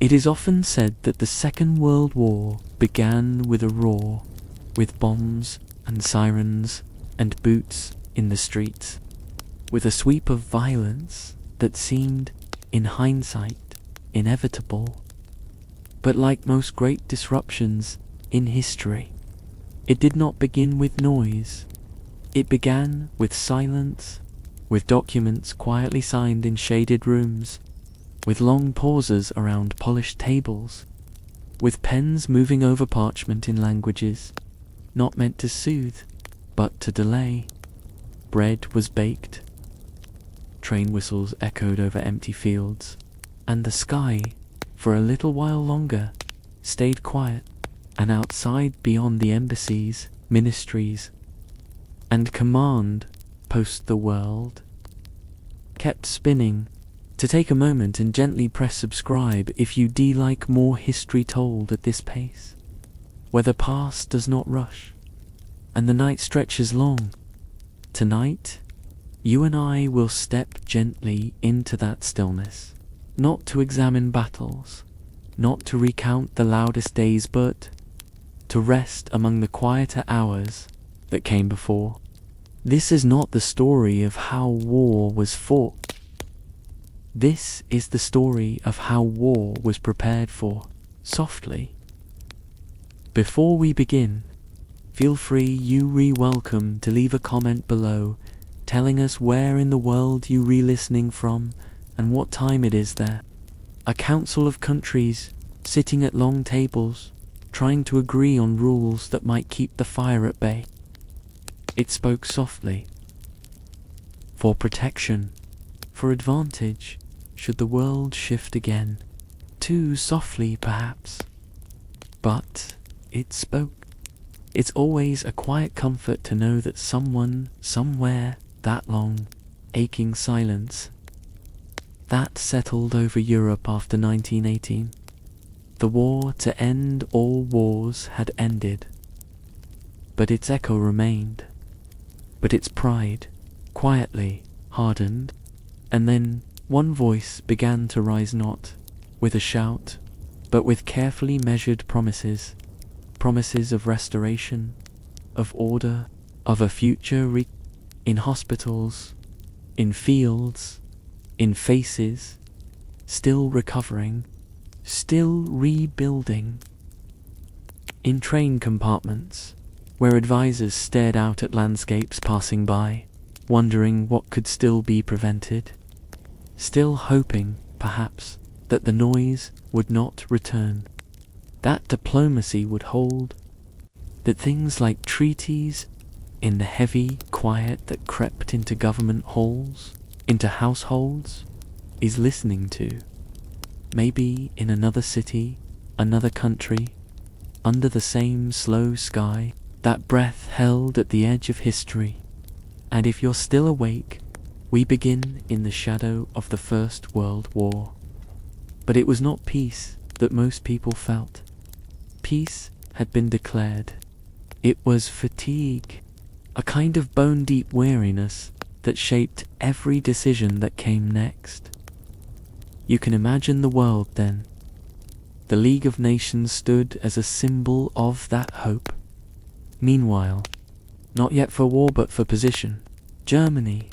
It is often said that the Second World War began with a roar, with bombs and sirens and boots in the streets, with a sweep of violence that seemed, in hindsight, inevitable. But like most great disruptions in history, it did not begin with noise. It began with silence, with documents quietly signed in shaded rooms, with long pauses around polished tables, with pens moving over parchment in languages not meant to soothe, but to delay. Bread was baked, train whistles echoed over empty fields, and the sky, for a little while longer, stayed quiet, and outside beyond the embassies, ministries, and command post the world kept spinning. To take a moment and gently press subscribe if you like more history told at this pace, where the past does not rush, and the night stretches long. Tonight, you and I will step gently into that stillness, not to examine battles, not to recount the loudest days, but to rest among the quieter hours that came before. This is not the story of how war was fought. This is the story of how war was prepared for, softly. Before we begin, feel free welcome to leave a comment below, telling us where in the world you re-listening from and what time it is there. A council of countries sitting at long tables, trying to agree on rules that might keep the fire at bay. It spoke softly. For protection, for advantage, should the world shift again. Too softly, perhaps. But it spoke. It's always a quiet comfort to know that someone, somewhere, that long, aching silence, that settled over Europe after 1918. The war to end all wars had ended. But its echo remained. But its pride, quietly, hardened, and then one voice began to rise, not with a shout, but with carefully measured promises. Promises of restoration, of order, of a future in hospitals, in fields, in faces, still recovering, still rebuilding. In train compartments, where advisors stared out at landscapes passing by, wondering what could still be prevented. Still hoping, perhaps, that the noise would not return, that diplomacy would hold, that things like treaties, in the heavy quiet that crept into government halls, into households, is listening to. Maybe in another city, another country, under the same slow sky, that breath held at the edge of history. And if you're still awake, we begin in the shadow of the First World War. But it was not peace that most people felt. Peace had been declared. It was fatigue, a kind of bone-deep weariness that shaped every decision that came next. You can imagine the world then. The League of Nations stood as a symbol of that hope. Meanwhile, not yet for war but for position, Germany,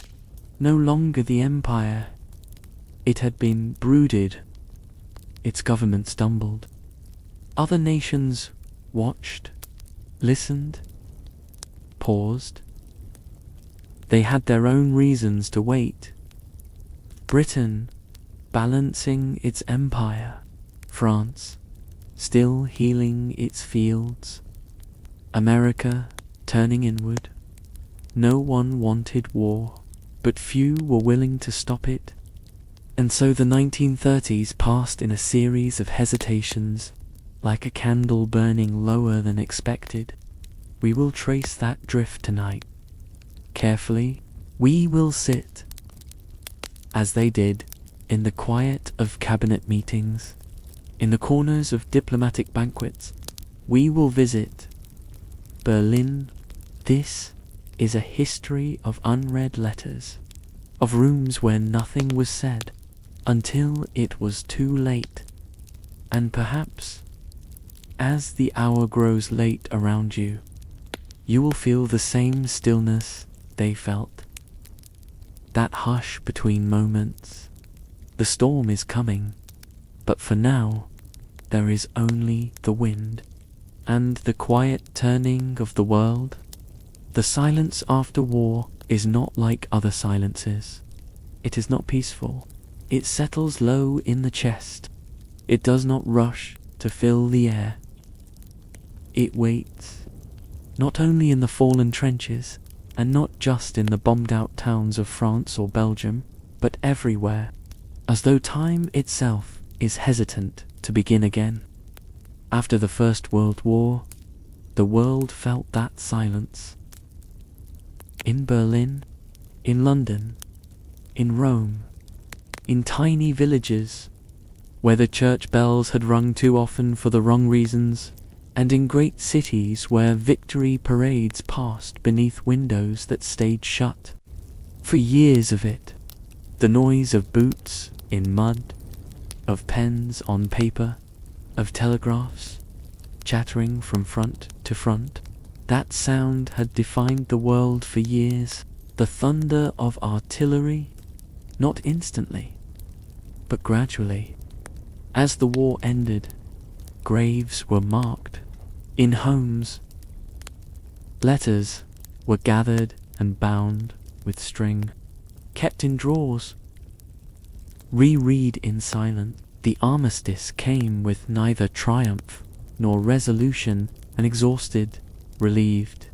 no longer the empire it had been, brooded. Its government stumbled. Other nations watched, listened, paused. They had their own reasons to wait. Britain, balancing its empire. France, still healing its fields. America, turning inward. No one wanted war, but few were willing to stop it. And so the 1930s passed in a series of hesitations, like a candle burning lower than expected. We will trace that drift tonight. Carefully, we will sit, as they did, in the quiet of cabinet meetings, in the corners of diplomatic banquets. We will visit Berlin. This is a history of unread letters, of rooms where nothing was said until it was too late. And perhaps, as the hour grows late around you, you will feel the same stillness they felt. That hush between moments. The storm is coming, but for now, there is only the wind and the quiet turning of the world. The silence after war is not like other silences. It is not peaceful. It settles low in the chest. It does not rush to fill the air. It waits, not only in the fallen trenches, and not just in the bombed-out towns of France or Belgium, but everywhere, as though time itself is hesitant to begin again. After the First World War, the world felt that silence. In Berlin, in London, in Rome, in tiny villages, where the church bells had rung too often for the wrong reasons, and in great cities where victory parades passed beneath windows that stayed shut. For years of it, the noise of boots in mud, of pens on paper, of telegraphs chattering from front to front, that sound had defined the world for years. The thunder of artillery, not instantly, but gradually. As the war ended, graves were marked in homes. Letters were gathered and bound with string, kept in drawers, reread in silence. The armistice came with neither triumph nor resolution, and exhausted, relieved,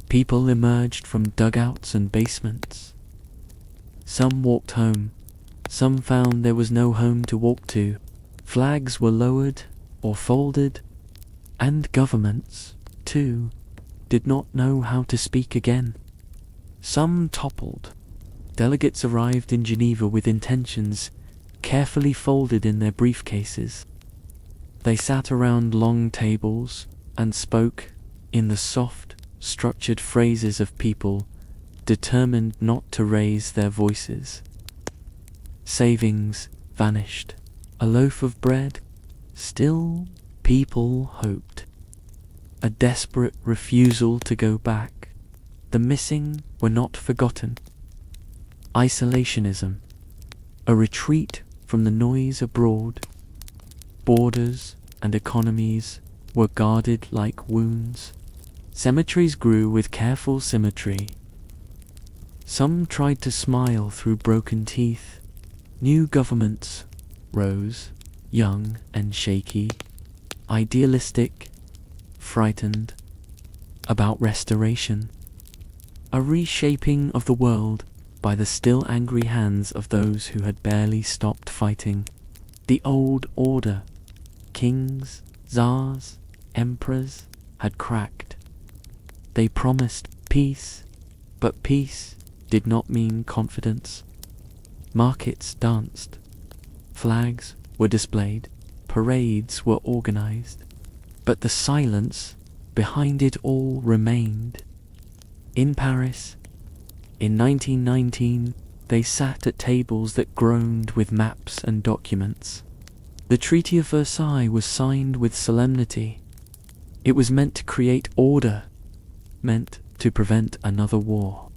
people emerged from dugouts and basements. Some walked home, some found there was no home to walk to. Flags were lowered or folded, and governments, too, did not know how to speak again. Some toppled. Delegates arrived in Geneva with intentions carefully folded in their briefcases. They sat around long tables and spoke in the soft, structured phrases of people determined not to raise their voices. Savings vanished. A loaf of bread. Still, people hoped. A desperate refusal to go back. The missing were not forgotten. Isolationism. A retreat from the noise abroad. Borders and economies were guarded like wounds. Cemeteries grew with careful symmetry. Some tried to smile through broken teeth. New governments rose, young and shaky, idealistic, frightened, about restoration. A reshaping of the world by the still angry hands of those who had barely stopped fighting. The old order, kings, czars, emperors, had cracked. They promised peace, but peace did not mean confidence. Markets danced. Flags were displayed. Parades were organized. But the silence behind it all remained. In Paris, in 1919, they sat at tables that groaned with maps and documents. The Treaty of Versailles was signed with solemnity. It was meant to create order, meant to prevent another war.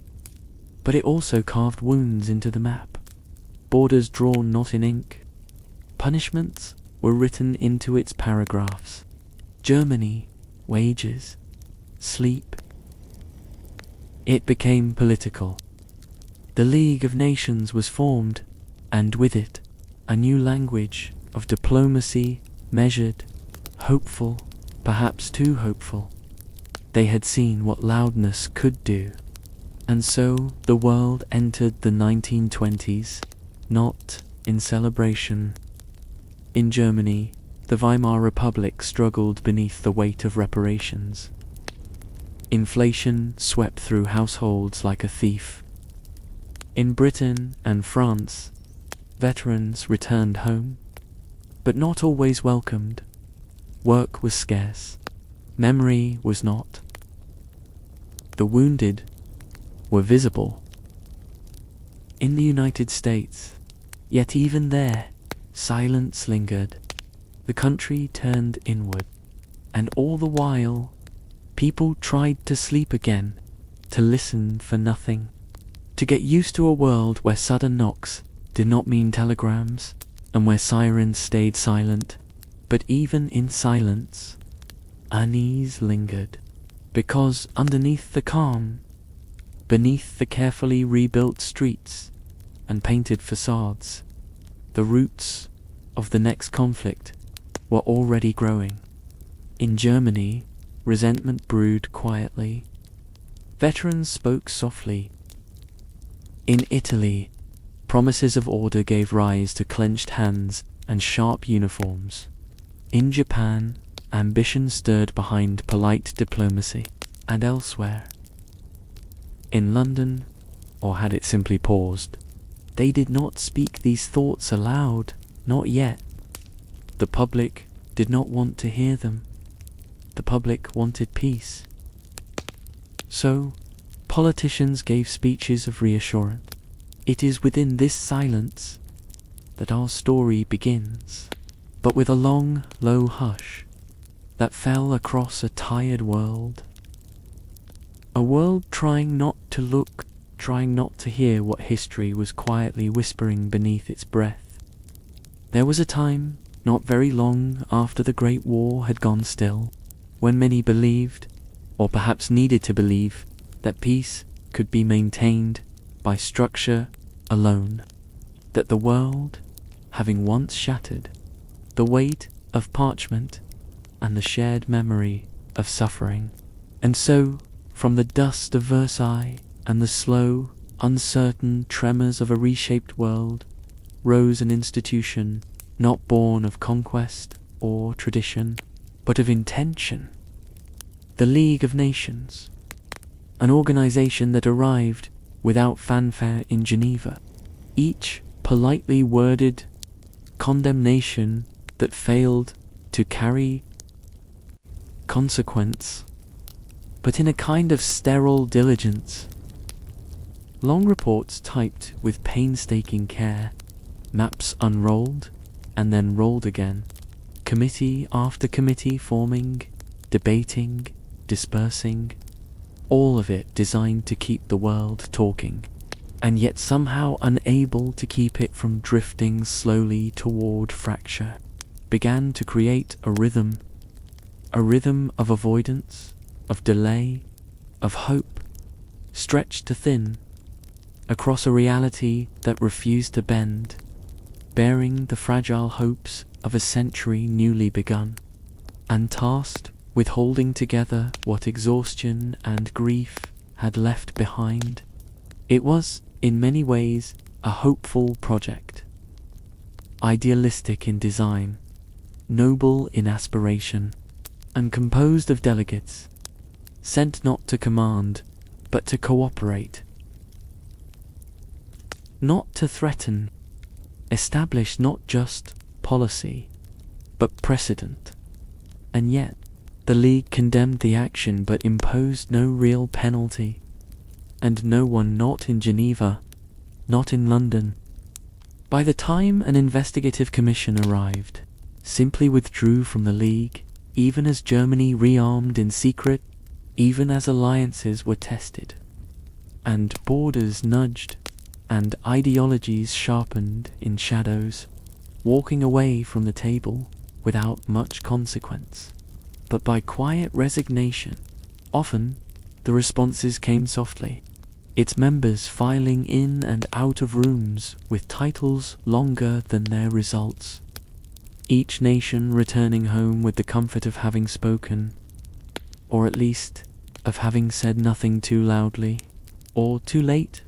But it also carved wounds into the map, borders drawn not in ink. Punishments were written into its paragraphs. Germany, wages, sleep. It became political. The League of Nations was formed, and with it, a new language of diplomacy, measured, hopeful, perhaps too hopeful. They had seen what loudness could do. And so the world entered the 1920s, not in celebration. In Germany, the Weimar Republic struggled beneath the weight of reparations. Inflation swept through households like a thief. In Britain and France, veterans returned home, but not always welcomed. Work was scarce. Memory was not. The wounded were visible. In the United States, yet even there, silence lingered. The country turned inward, and all the while, people tried to sleep again, to listen for nothing, to get used to a world where sudden knocks did not mean telegrams, and where sirens stayed silent. But even in silence, unease lingered, because underneath the calm, beneath the carefully rebuilt streets and painted facades, the roots of the next conflict were already growing. In Germany, resentment brewed quietly. Veterans spoke softly. In Italy, promises of order gave rise to clenched hands and sharp uniforms. In Japan, ambition stirred behind polite diplomacy. And elsewhere, in London, or had it simply paused, they did not speak these thoughts aloud, not yet. The public did not want to hear them. The public wanted peace. So, politicians gave speeches of reassurance. It is within this silence that our story begins, but with a long, low hush that fell across a tired world. A world trying not to look, trying not to hear what history was quietly whispering beneath its breath. There was a time, not very long after the Great War had gone still, when many believed, or perhaps needed to believe, that peace could be maintained by structure alone, that the world, having once shattered, the weight of parchment and the shared memory of suffering, and so, from the dust of Versailles and the slow, uncertain tremors of a reshaped world, rose an institution not born of conquest or tradition, but of intention. The League of Nations, an organization that arrived without fanfare in Geneva, each politely worded condemnation that failed to carry consequence, but in a kind of sterile diligence. Long reports typed with painstaking care, maps unrolled and then rolled again, committee after committee forming, debating, dispersing, all of it designed to keep the world talking, and yet somehow unable to keep it from drifting slowly toward fracture, began to create a rhythm of avoidance, of delay, of hope, stretched to thin, across a reality that refused to bend, bearing the fragile hopes of a century newly begun, and tasked with holding together what exhaustion and grief had left behind. It was, in many ways, a hopeful project, idealistic in design, noble in aspiration, and composed of delegates sent not to command, but to cooperate, not to threaten, establish not just policy, but precedent. And yet, the League condemned the action but imposed no real penalty, and no one not in Geneva, not in London, by the time an investigative commission arrived, simply withdrew from the League, even as Germany rearmed in secret, even as alliances were tested, and borders nudged, and ideologies sharpened in shadows, walking away from the table without much consequence, but by quiet resignation. Often, the responses came softly, its members filing in and out of rooms with titles longer than their results, each nation returning home with the comfort of having spoken, or at least of having said nothing too loudly, or too late,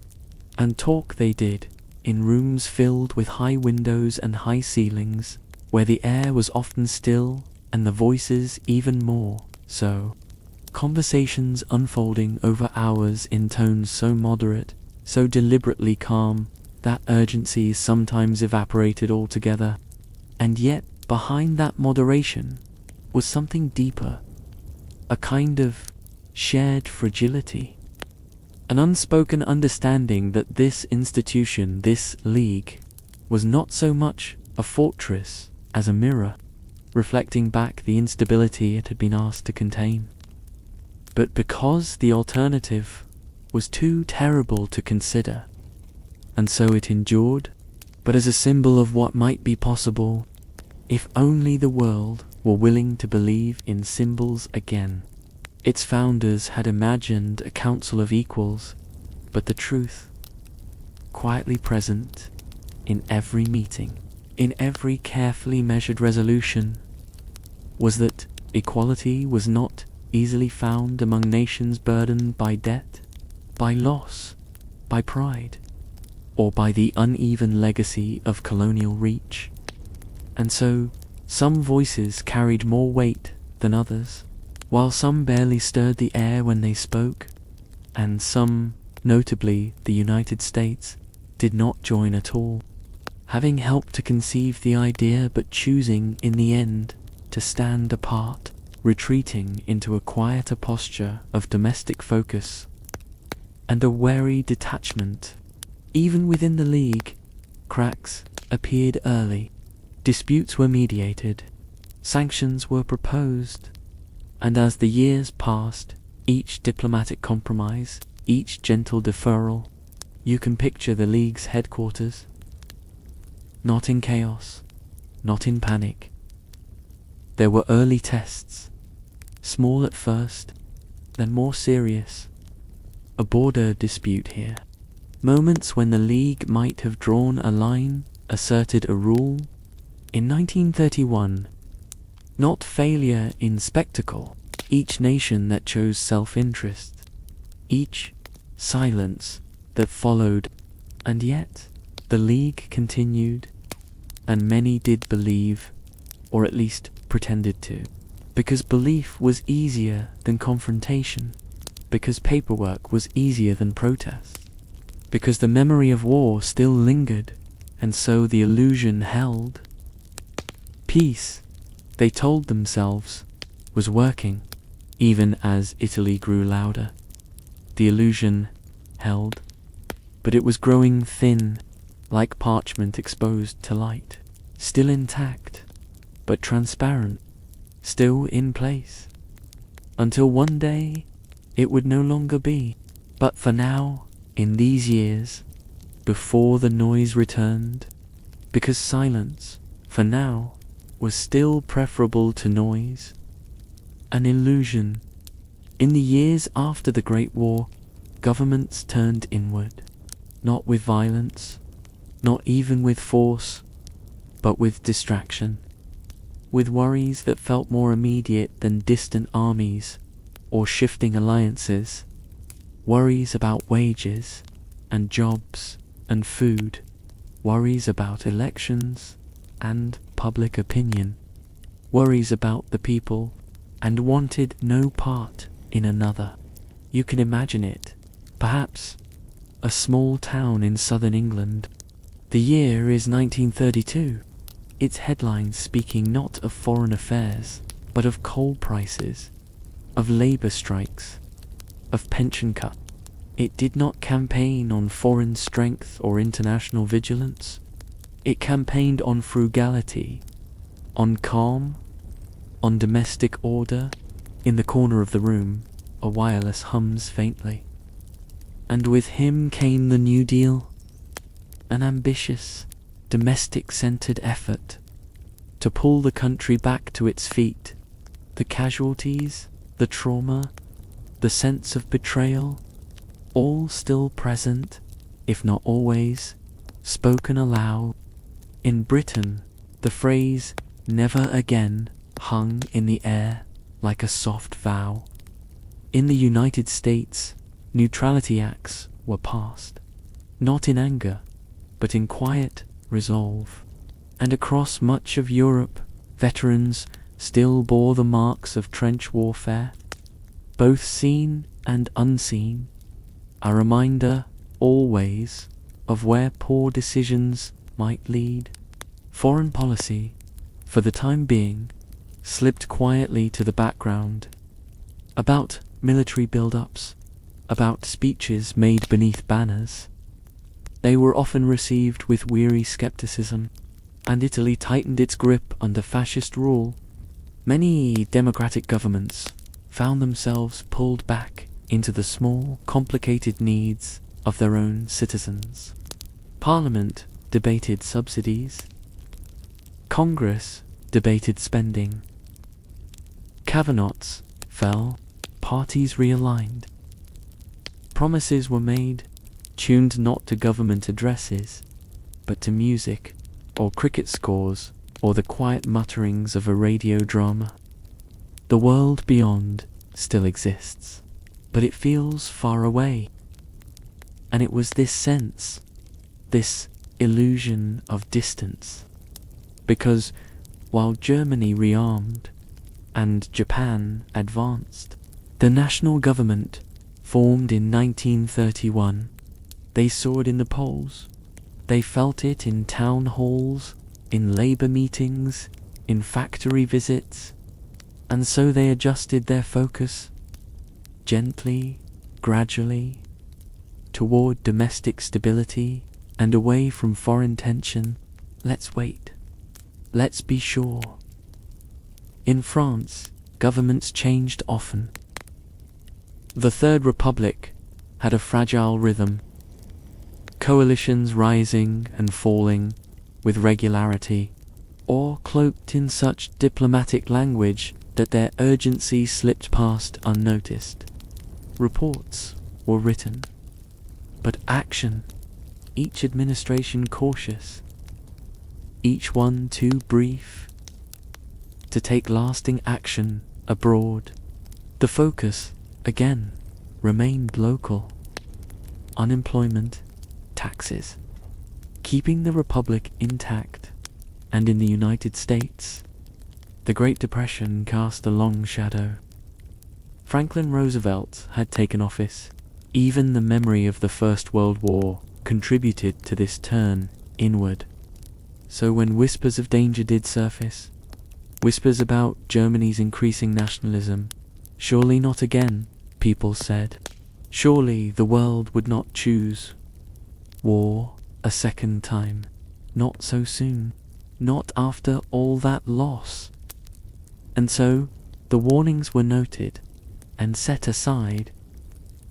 and talk they did, in rooms filled with high windows and high ceilings, where the air was often still and the voices even more so. Conversations unfolding over hours in tones so moderate, so deliberately calm, that urgency sometimes evaporated altogether. And yet, behind that moderation was something deeper, a kind of shared fragility, an unspoken understanding that this institution, this league, was not so much a fortress as a mirror, reflecting back the instability it had been asked to contain. But because the alternative was too terrible to consider, and so it endured, but as a symbol of what might be possible if only the world were willing to believe in symbols again. Its founders had imagined a council of equals, but the truth, quietly present in every meeting, in every carefully measured resolution, was that equality was not easily found among nations burdened by debt, by loss, by pride, or by the uneven legacy of colonial reach. And so, some voices carried more weight than others, while some barely stirred the air when they spoke, and some, notably the United States, did not join at all, having helped to conceive the idea but choosing in the end to stand apart, retreating into a quieter posture of domestic focus and a wary detachment. Even within the League, cracks appeared early. Disputes were mediated, sanctions were proposed, and as the years passed, each diplomatic compromise, each gentle deferral, you can picture the League's headquarters. Not in chaos, not in panic. There were early tests, small at first, then more serious. A border dispute here. Moments when the League might have drawn a line, asserted a rule. In 1931, not failure in spectacle, each nation that chose self-interest, each silence that followed, and yet the League continued, and many did believe, or at least pretended to, because belief was easier than confrontation, because paperwork was easier than protest, because the memory of war still lingered, and so the illusion held. Peace, they told themselves, was working, even as Italy grew louder. The illusion held, but it was growing thin, like parchment exposed to light, still intact, but transparent, still in place, until one day it would no longer be. But for now, in these years, before the noise returned, because silence, for now, was still preferable to noise, an illusion. In the years after the Great War, governments turned inward, not with violence, not even with force, but with distraction, with worries that felt more immediate than distant armies or shifting alliances, worries about wages and jobs and food, worries about elections and public opinion, worries about the people, and wanted no part in another. You can imagine it, perhaps a small town in southern England. The year is 1932, its headlines speaking not of foreign affairs, but of coal prices, of labour strikes, of pension cuts. It did not campaign on foreign strength or international vigilance. It campaigned on frugality, on calm, on domestic order. In the corner of the room, a wireless hums faintly. And with him came the New Deal, an ambitious, domestic-centered effort to pull the country back to its feet. The casualties, the trauma, the sense of betrayal, all still present, if not always, spoken aloud. In Britain, the phrase "never again" hung in the air like a soft vow. In the United States, neutrality acts were passed, not in anger, but in quiet resolve. And across much of Europe, veterans still bore the marks of trench warfare, both seen and unseen, a reminder always of where poor decisions might lead. Foreign policy, for the time being, slipped quietly to the background. About military build-ups, about speeches made beneath banners, they were often received with weary skepticism. and Italy tightened its grip under fascist rule, many democratic governments found themselves pulled back into the small, complicated needs of their own citizens. Parliament debated subsidies. Congress debated spending. Cabinets fell, parties realigned. Promises were made, tuned not to government addresses, but to music, or cricket scores, or the quiet mutterings of a radio drama. The world beyond still exists, but it feels far away. And it was this sense, this illusion of distance, because while Germany rearmed and Japan advanced, the national government formed in 1931. They saw it in the polls. They felt it in town halls, in labor meetings, in factory visits, and so they adjusted their focus, gently, gradually, toward domestic stability and away from foreign tension. Let's wait. Let's be sure. In France, governments changed often. The Third Republic had a fragile rhythm, coalitions rising and falling with regularity, or cloaked in such diplomatic language that their urgency slipped past unnoticed. Reports were written, but action, each administration cautious, each one too brief to take lasting action abroad. The focus, again, remained local. Unemployment, taxes, keeping the Republic intact. And in the United States, the Great Depression cast a long shadow. Franklin Roosevelt had taken office. Even the memory of the First World War contributed to this turn inward. So when whispers of danger did surface, whispers about Germany's increasing nationalism, surely not again, people said. Surely the world would not choose war a second time. Not so soon. Not after all that loss. And so the warnings were noted and set aside,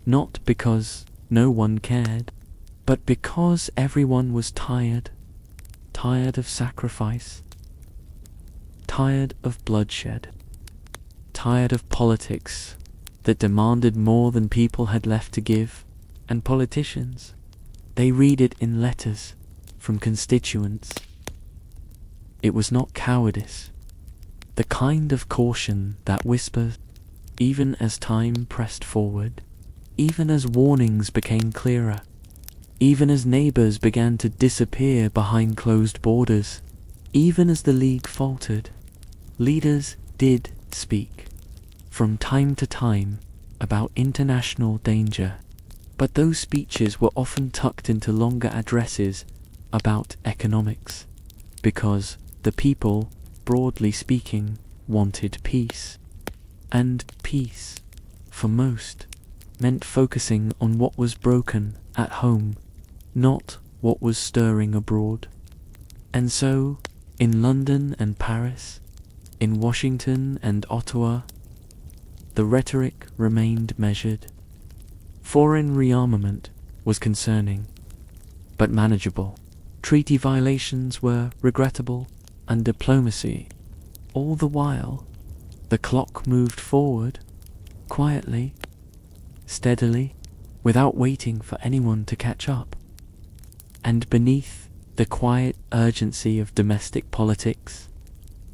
not because no one cared, but because everyone was tired of sacrifice, tired of bloodshed, tired of politics that demanded more than people had left to give, and politicians, they read it in letters from constituents. It was not cowardice, the kind of caution that whispers, even as time pressed forward, even as warnings became clearer, even as neighbors began to disappear behind closed borders, even as the League faltered. Leaders did speak, from time to time, about international danger, but those speeches were often tucked into longer addresses about economics, because the people, broadly speaking, wanted peace. And peace, for most, meant focusing on what was broken at home, not what was stirring abroad. And so, in London and Paris, in Washington and Ottawa, the rhetoric remained measured. Foreign rearmament was concerning, but manageable. Treaty violations were regrettable, and diplomacy. All the while, the clock moved forward, quietly, steadily, without waiting for anyone to catch up. And beneath the quiet urgency of domestic politics,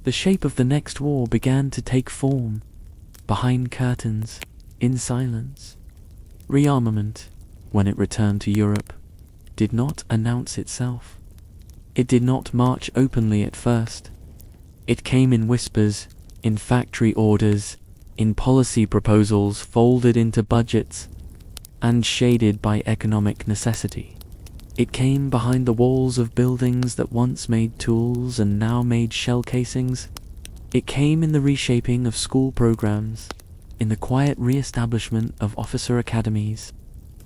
the shape of the next war began to take form, behind curtains, in silence. Rearmament, when it returned to Europe, did not announce itself. It did not march openly at first. It came in whispers, in factory orders, in policy proposals folded into budgets, and shaded by economic necessity. It came behind the walls of buildings that once made tools and now made shell casings. It came in the reshaping of school programs, in the quiet re-establishment of officer academies.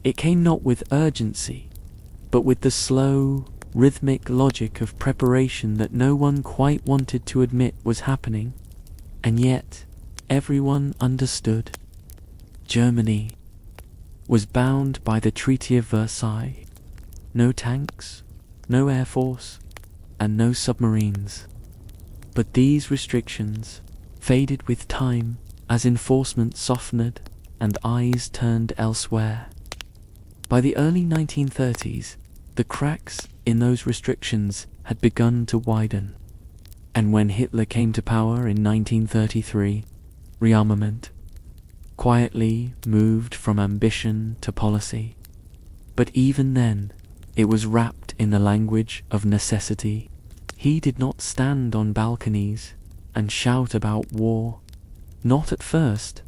It came not with urgency, but with the slow, rhythmic logic of preparation that no one quite wanted to admit was happening, and yet everyone understood. Germany was bound by the Treaty of Versailles. No tanks, no air force, and no submarines. But these restrictions faded with time as enforcement softened and eyes turned elsewhere. By the early 1930s, the cracks in those restrictions had begun to widen. And when Hitler came to power in 1933, rearmament quietly moved from ambition to policy. But even then, it was wrapped in the language of necessity. He did not stand on balconies and shout about war. Not at first.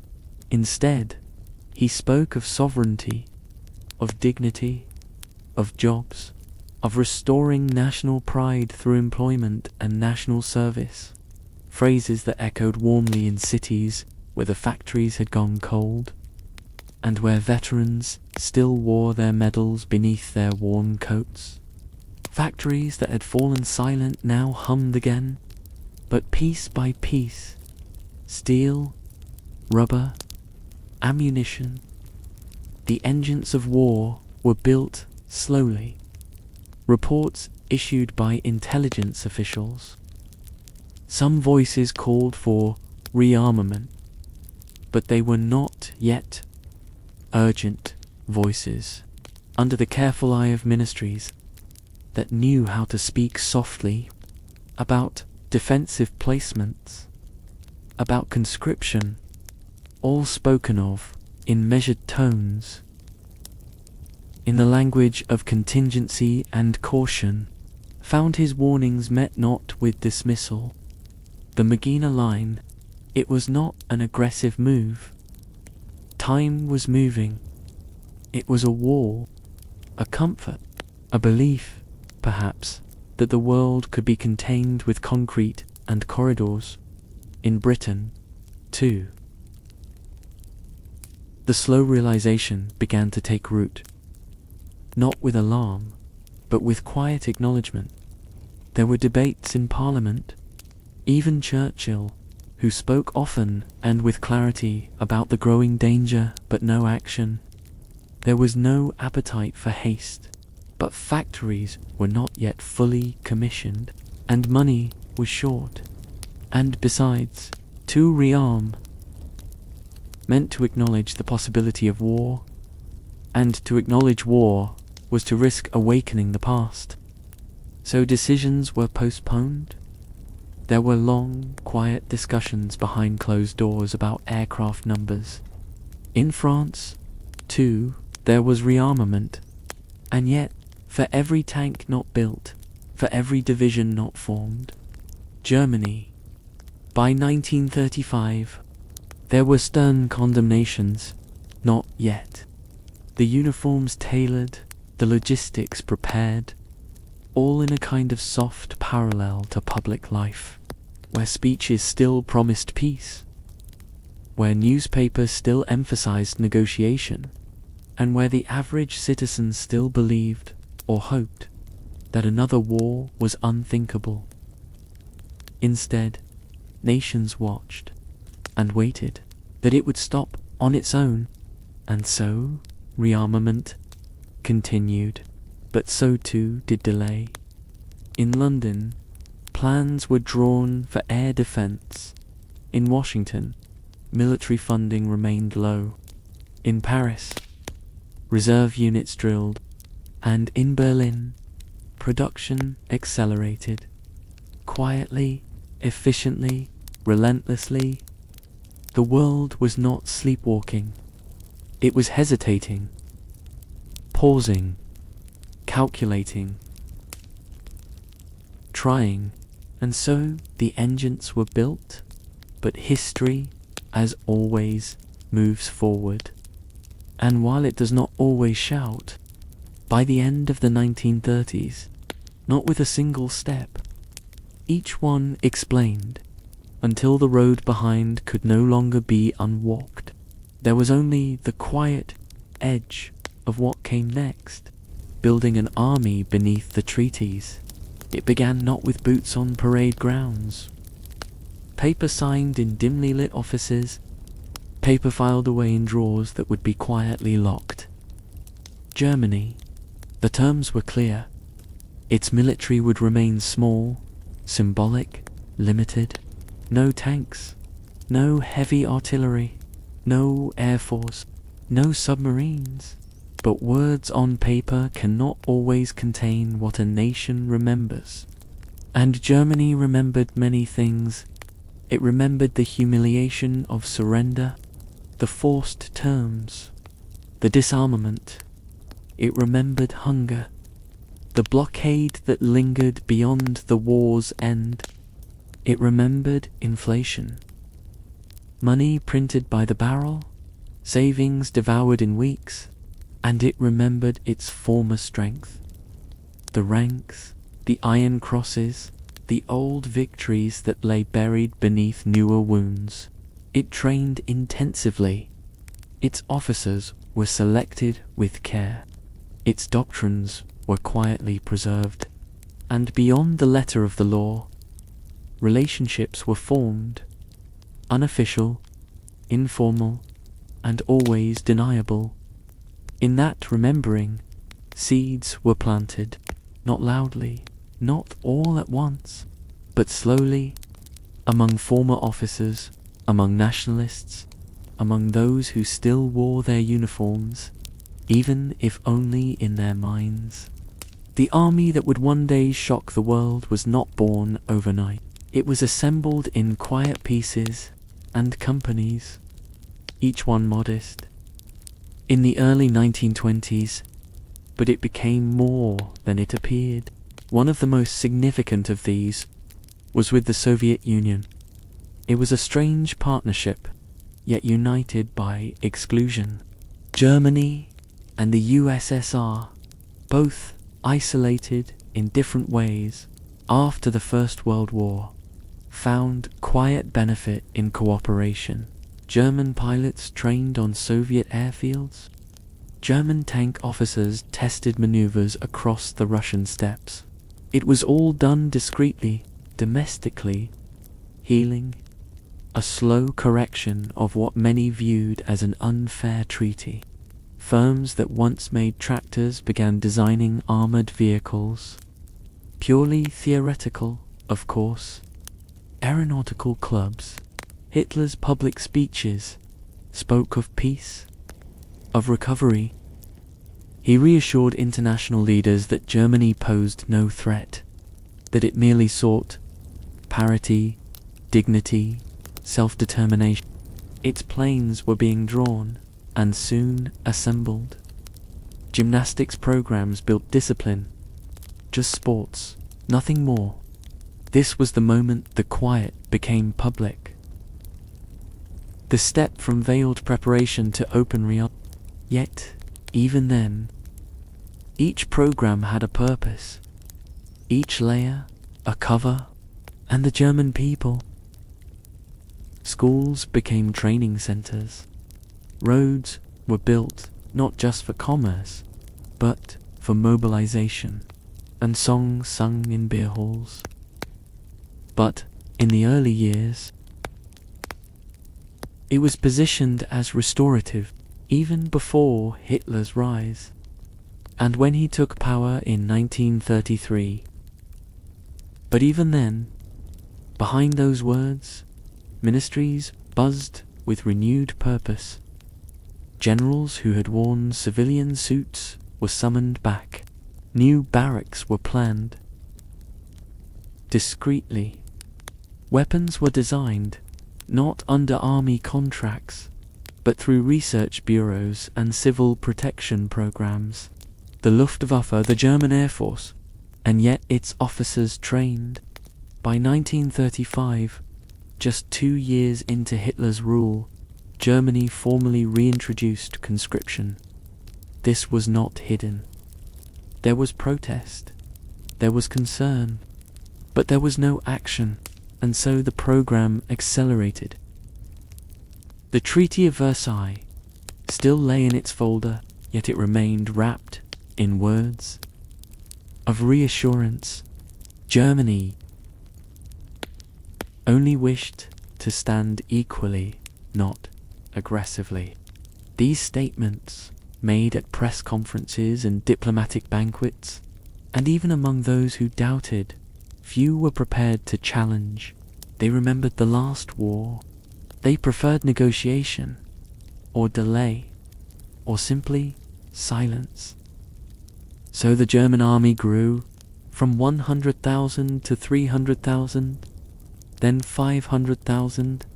Instead, he spoke of sovereignty, of dignity, of jobs, of restoring national pride through employment and national service. Phrases that echoed warmly in cities where the factories had gone cold, and where veterans still wore their medals beneath their worn coats. Factories that had fallen silent now hummed again, but piece by piece, steel, rubber, ammunition, the engines of war were built slowly. Reports issued by intelligence officials. Some voices called for rearmament, but they were not yet urgent voices. Under the careful eye of ministries that knew how to speak softly about defensive placements, about conscription, all spoken of in measured tones, in the language of contingency and caution, found his warnings met not with dismissal. The Maginot Line, it was not an aggressive move. Time was moving. It was a wall, a comfort, a belief, perhaps, that the world could be contained with concrete and corridors. In Britain, too. The slow realization began to take root. Not with alarm, but with quiet acknowledgement. There were debates in Parliament. Even Churchill, who spoke often and with clarity about the growing danger but no action. There was no appetite for haste, but factories were not yet fully commissioned, and money was short. And besides, to rearm meant to acknowledge the possibility of war, and to acknowledge war was to risk awakening the past. So decisions were postponed. There were long, quiet discussions behind closed doors about aircraft numbers. In France, too, there was rearmament. And yet, for every tank not built, for every division not formed, Germany, by 1935, there were stern condemnations. Not yet. The uniforms tailored, the logistics prepared, all in a kind of soft parallel to public life, where speeches still promised peace, where newspapers still emphasized negotiation, and where the average citizen still believed, or hoped, that another war was unthinkable. Instead, nations watched, and waited, that it would stop on its own, and so rearmament continued, but so too did delay. In London, plans were drawn for air defense. In Washington, military funding remained low. In Paris, reserve units drilled, and in Berlin, production accelerated. Quietly, efficiently, relentlessly. The world was not sleepwalking. It was hesitating, pausing, calculating, trying, and so the engines were built, but history, as always, moves forward. And while it does not always shout, by the end of the 1930s, not with a single step, each one explained, until the road behind could no longer be unwalked. There was only the quiet edge of what came next, building an army beneath the treaties. It began not with boots on parade grounds. Paper signed in dimly lit offices, paper filed away in drawers that would be quietly locked. Germany. The terms were clear. Its military would remain small, symbolic, limited. No tanks, no heavy artillery, no air force, no submarines. But words on paper cannot always contain what a nation remembers. And Germany remembered many things. It remembered the humiliation of surrender, the forced terms, the disarmament. It remembered hunger, the blockade that lingered beyond the war's end. It remembered inflation, money printed by the barrel, savings devoured in weeks, and it remembered its former strength. The ranks, the iron crosses, the old victories that lay buried beneath newer wounds. It trained intensively. Its officers were selected with care. Its doctrines were quietly preserved. And beyond the letter of the law, relationships were formed, unofficial, informal, and always deniable. In that remembering, seeds were planted, not loudly, not all at once, but slowly, among former officers, among nationalists, among those who still wore their uniforms, even if only in their minds. The army that would one day shock the world was not born overnight. It was assembled in quiet pieces and companies, each one modest, in the early 1920s, but it became more than it appeared. One of the most significant of these was with the Soviet Union. It was a strange partnership, yet united by exclusion. Germany and the USSR, both isolated in different ways after the First World War, found quiet benefit in cooperation. German pilots trained on Soviet airfields. German tank officers tested maneuvers across the Russian steppes. It was all done discreetly, domestically, healing, a slow correction of what many viewed as an unfair treaty. Firms that once made tractors began designing armored vehicles. Purely theoretical, of course. Aeronautical clubs. Hitler's public speeches spoke of peace, of recovery. He reassured international leaders that Germany posed no threat, that it merely sought parity, dignity, self-determination. Its planes were being drawn and soon assembled. Gymnastics programs built discipline, just sports, nothing more. This was the moment the quiet became public. The step from veiled preparation to open reality. Yet, even then, each program had a purpose, each layer a cover, and the German people. Schools became training centers. Roads were built not just for commerce, but for mobilization, and songs sung in beer halls. But in the early years, it was positioned as restorative, even before Hitler's rise, and when he took power in 1933. But even then, behind those words, ministries buzzed with renewed purpose. Generals who had worn civilian suits were summoned back. New barracks were planned. Discreetly, weapons were designed, not under army contracts, but through research bureaus and civil protection programs. The Luftwaffe, the German Air Force, and yet its officers trained. By 1935, just 2 years into Hitler's rule, Germany formally reintroduced conscription. This was not hidden. There was protest, there was concern, but there was no action, and so the program accelerated. The Treaty of Versailles still lay in its folder, yet it remained wrapped in words of reassurance. Germany only wished to stand equally, not aggressively. These statements, made at press conferences and diplomatic banquets, and even among those who doubted, few were prepared to challenge. They remembered the last war. They preferred negotiation, or delay, or simply silence. So the German army grew from 100,000 to 300,000, then 500,000,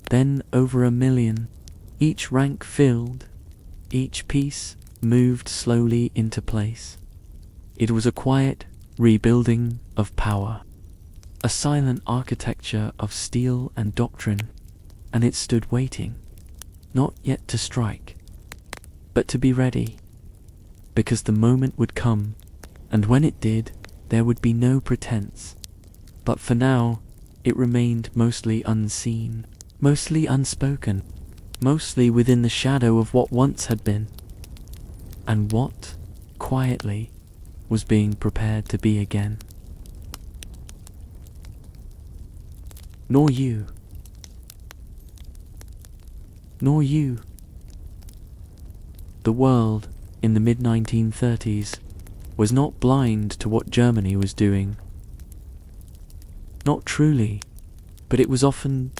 then over 1,000,000. Each rank filled, each piece moved slowly into place. It was a quiet rebuilding of power, a silent architecture of steel and doctrine, and it stood waiting, not yet to strike, but to be ready, because the moment would come, and when it did, there would be no pretense. But for now, it remained mostly unseen, mostly unspoken, mostly within the shadow of what once had been, and what, quietly, was being prepared to be again. Nor you. Nor you. The world, in the mid-1930s, was not blind to what Germany was doing. Not truly, but it was often ...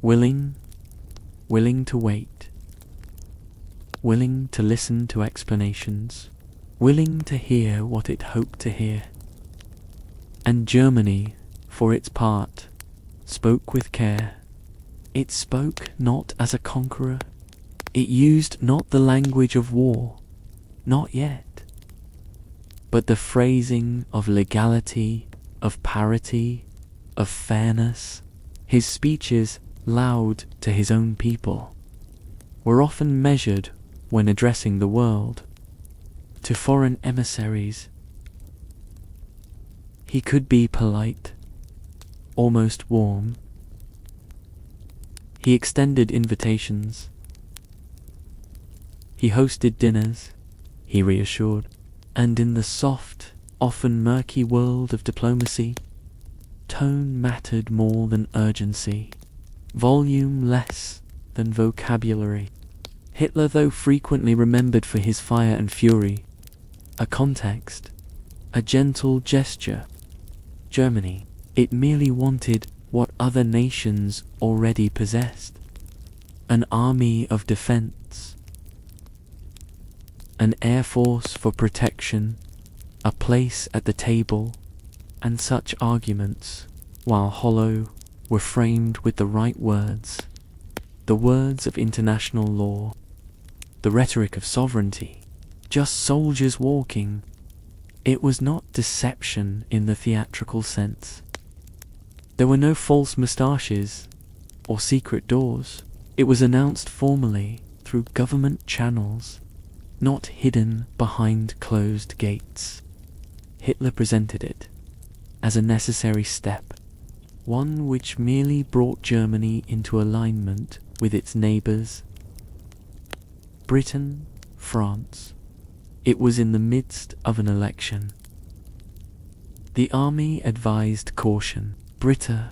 willing to wait, willing to listen to explanations, willing to hear what it hoped to hear. And Germany, for its part, spoke with care. It spoke not as a conqueror. It used not the language of war, not yet, but the phrasing of legality, of parity, of fairness. His speeches, loud to his own people, were often measured when addressing the world. To foreign emissaries, he could be polite, almost warm. He extended invitations. He hosted dinners, he reassured. And in the soft, often murky world of diplomacy, tone mattered more than urgency, volume less than vocabulary. Hitler, though frequently remembered for his fire and fury, a context, a gentle gesture. Germany, it merely wanted what other nations already possessed: an army of defense, an air force for protection, a place at the table, and such arguments, while hollow, were framed with the right words, the words of international law, the rhetoric of sovereignty, just soldiers walking. It was not deception in the theatrical sense. There were no false moustaches or secret doors. It was announced formally through government channels, not hidden behind closed gates. Hitler presented it as a necessary step, one which merely brought Germany into alignment with its neighbours, Britain, France. It was in the midst of an election. The army advised caution. Britain,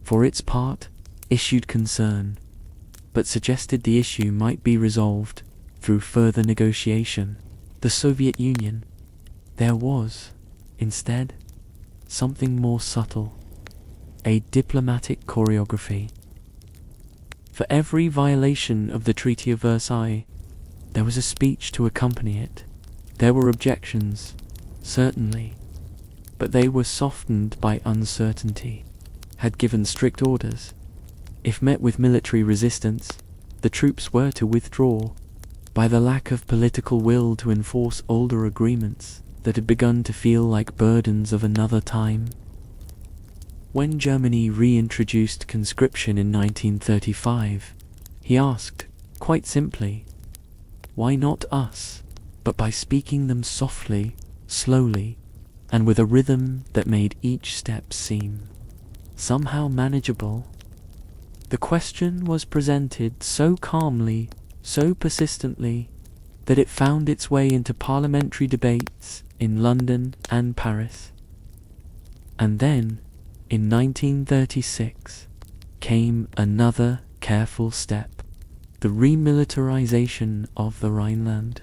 for its part, issued concern, but suggested the issue might be resolved through further negotiation. The Soviet Union, there was, instead, something more subtle, a diplomatic choreography. For every violation of the Treaty of Versailles, there was a speech to accompany it. There were objections, certainly, but they were softened by uncertainty. Had given strict orders. If met with military resistance, the troops were to withdraw. By the lack of political will to enforce older agreements that had begun to feel like burdens of another time. When Germany reintroduced conscription in 1935, he asked, quite simply, why not us? But by speaking them softly, slowly, and with a rhythm that made each step seem somehow manageable. The question was presented so calmly, so persistently, that it found its way into parliamentary debates in London and Paris. And then, in 1936, came another careful step: the remilitarization of the Rhineland.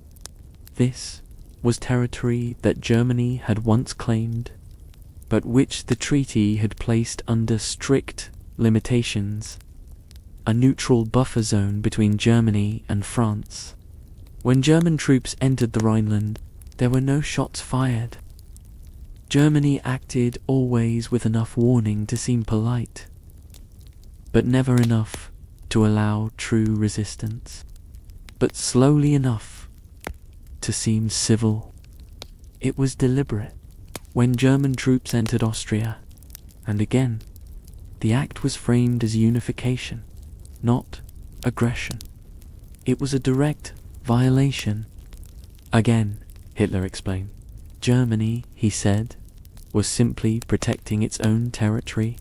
This was territory that Germany had once claimed, but which the treaty had placed under strict limitations, a neutral buffer zone between Germany and France. When German troops entered the Rhineland, there were no shots fired. Germany acted always with enough warning to seem polite, but never enough to allow true resistance, but slowly enough to seem civil. It was deliberate. When German troops entered Austria, and again, the act was framed as unification, not aggression. It was a direct violation. Again, Hitler explained, Germany, he said, was simply protecting its own territory.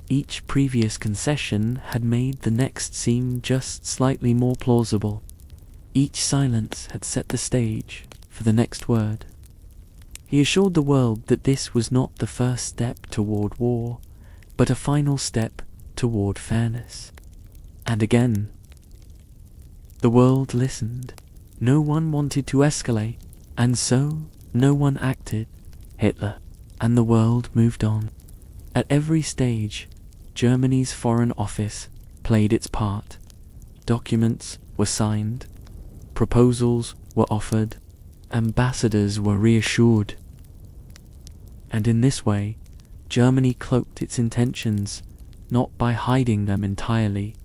Each previous concession had made the next seem just slightly more plausible. Each silence had set the stage for the next word. He assured the world that this was not the first step toward war, but a final step toward fairness. And again, the world listened. No one wanted to escalate, and so no one acted. Hitler and the world moved on. At every stage, Germany's Foreign Office played its part. Documents were signed, proposals were offered, ambassadors were reassured. And in this way, Germany cloaked its intentions, not by hiding them entirely.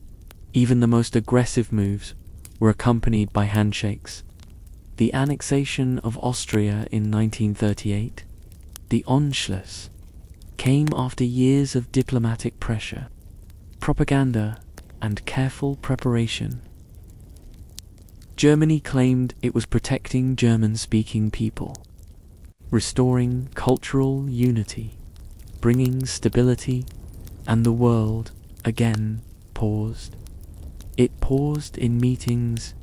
Even the most aggressive moves were accompanied by handshakes. The annexation of Austria in 1938, the Anschluss, came after years of diplomatic pressure, propaganda, and careful preparation. Germany claimed it was protecting German-speaking people, restoring cultural unity, bringing stability, and the world again paused. It paused in meetings,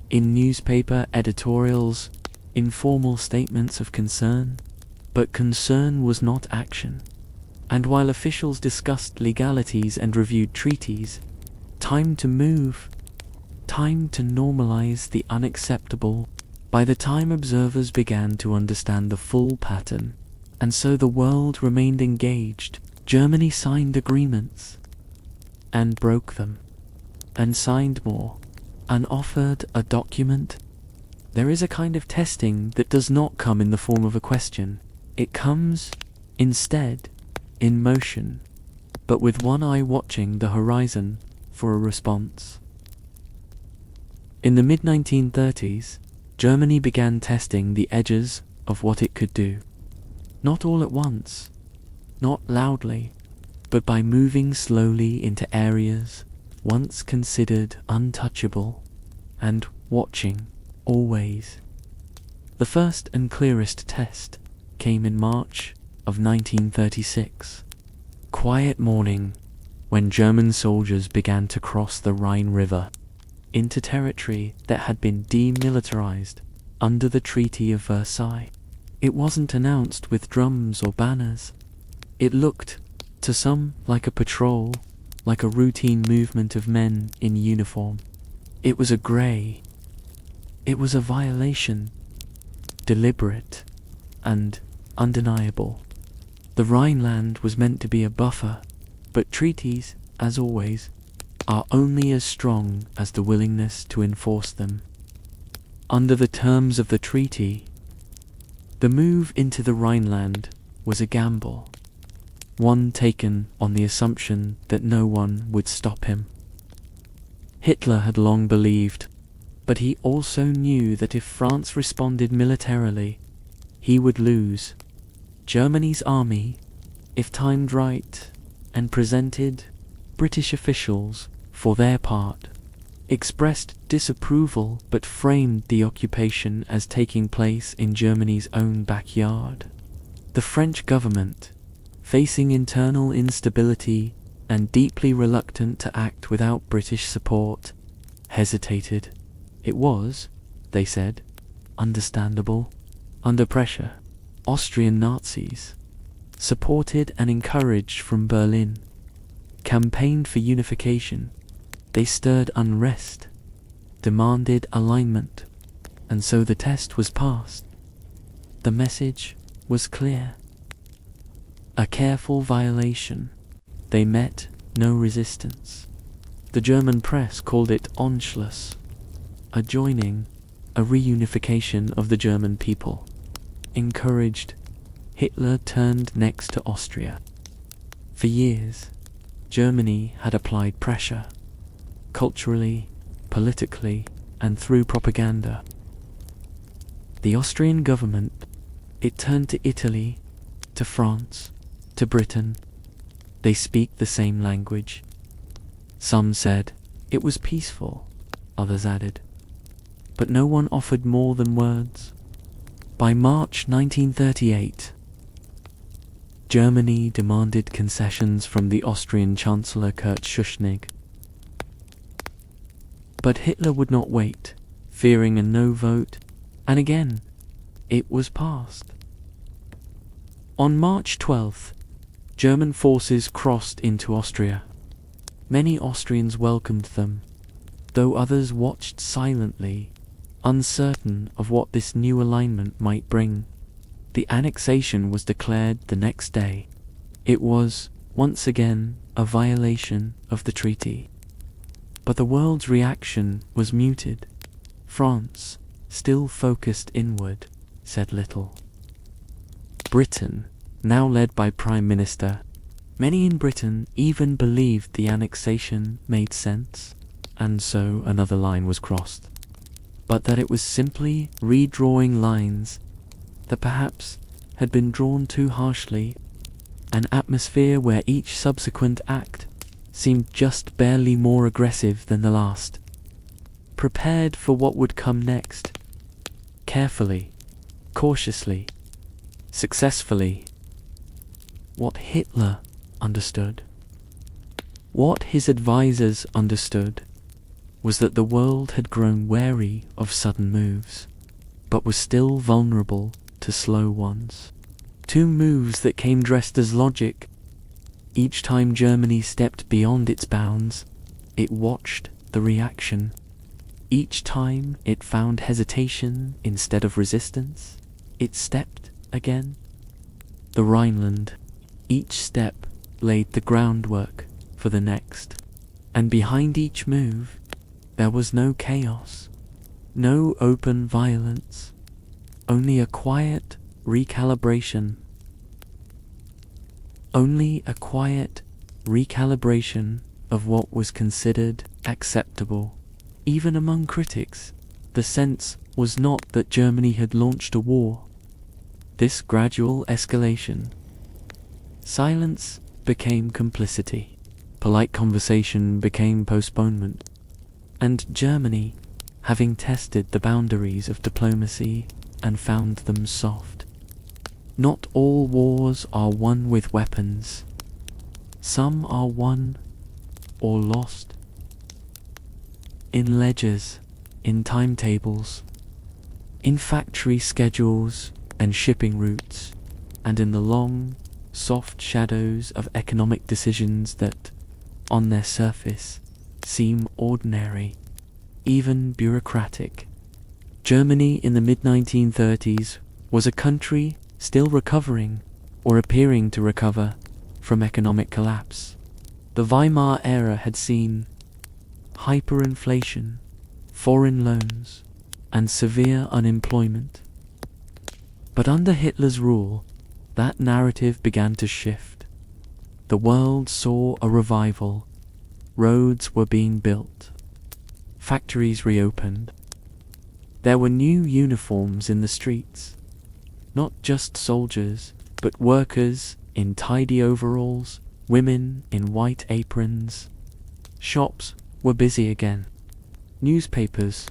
in newspaper editorials, in formal statements of concern, but concern was not action. And while officials discussed legalities and reviewed treaties, time to move, time to normalize the unacceptable. By the time observers began to understand the full pattern, and so the world remained engaged, Germany signed agreements, and broke them, and signed more, and offered a document. There is a kind of testing that does not come in the form of a question. It comes, instead, in motion, but with one eye watching the horizon for a response. In the mid-1930s, Germany began testing the edges of what it could do. Not all at once, not loudly, but by moving slowly into areas once considered untouchable, and watching always. The first and clearest test came in March of 1936. Quiet morning, when German soldiers began to cross the Rhine River into territory that had been demilitarized under the Treaty of Versailles. It wasn't announced with drums or banners. It looked, to some, like a patrol, like a routine movement of men in uniform. It was a grey. It was a violation, deliberate and undeniable. The Rhineland was meant to be a buffer, but treaties, as always, are only as strong as the willingness to enforce them. Under the terms of the treaty, the move into the Rhineland was a gamble, one taken on the assumption that no one would stop him. Hitler had long believed, but he also knew that if France responded militarily, he would lose. Germany's army, if timed right and presented, British officials, for their part, expressed disapproval but framed the occupation as taking place in Germany's own backyard. The French government, facing internal instability and deeply reluctant to act without British support, hesitated. It was, they said, understandable. Under pressure, Austrian Nazis, supported and encouraged from Berlin, campaigned for unification. They stirred unrest, demanded alignment, and so the test was passed. The message was clear. A careful violation. They met no resistance. The German press called it Anschluss, a joining, a reunification of the German people. Encouraged, Hitler turned next to Austria. For years, Germany had applied pressure, culturally, politically, and through propaganda. The Austrian government, it turned to Italy, to France, to Britain. They speak the same language. Some said it was peaceful, others added, but no one offered more than words. By March 1938, Germany demanded concessions from the Austrian Chancellor Kurt Schuschnigg. But Hitler would not wait, fearing a no vote, and again, it was passed. On March 12th, German forces crossed into Austria. Many Austrians welcomed them, though others watched silently, uncertain of what this new alignment might bring. The annexation was declared the next day. It was, once again, a violation of the treaty. But the world's reaction was muted. France, still focused inward, said little. Britain, now led by Prime Minister, many in Britain even believed the annexation made sense, and so another line was crossed. But that it was simply redrawing lines that perhaps had been drawn too harshly, an atmosphere where each subsequent act seemed just barely more aggressive than the last. Prepared for what would come next, carefully, cautiously, successfully. What Hitler understood, what his advisors understood, was that the world had grown wary of sudden moves, but was still vulnerable to slow ones. Two moves that came dressed as logic. Each time Germany stepped beyond its bounds, it watched the reaction. Each time it found hesitation instead of resistance, it stepped again. The Rhineland, each step laid the groundwork for the next, and behind each move, there was no chaos, no open violence, only a quiet recalibration. Only a quiet recalibration of what was considered acceptable. Even among critics, the sense was not that Germany had launched a war. This gradual escalation. Silence became complicity. Polite conversation became postponement. And Germany, having tested the boundaries of diplomacy and found them soft. Not all wars are won with weapons. Some are won or lost. In ledgers, in timetables, in factory schedules and shipping routes, and in the long, soft shadows of economic decisions that, on their surface, seem ordinary, even bureaucratic. Germany in the mid-1930s was a country still recovering, or appearing to recover, from economic collapse. The Weimar era had seen hyperinflation, foreign loans, and severe unemployment. But under Hitler's rule, that narrative began to shift. The world saw a revival. Roads were being built. Factories reopened. There were new uniforms in the streets. Not just soldiers, but workers in tidy overalls, women in white aprons. Shops were busy again. Newspapers,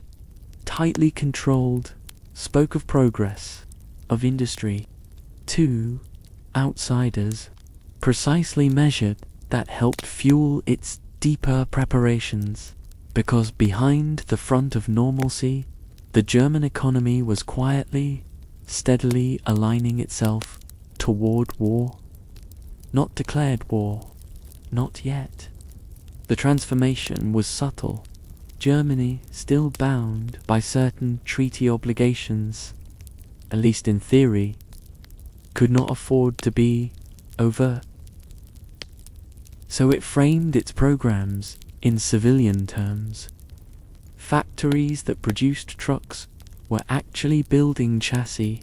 tightly controlled, spoke of progress, of industry. Two outsiders, precisely measured, that helped fuel its deeper preparations, because behind the front of normalcy, The German economy was quietly, steadily aligning itself toward war. Not declared war, not yet. The transformation was subtle. Germany, still bound by certain treaty obligations, at least in theory, could not afford to be overt. So it framed its programs in civilian terms. Factories that produced trucks were actually building chassis,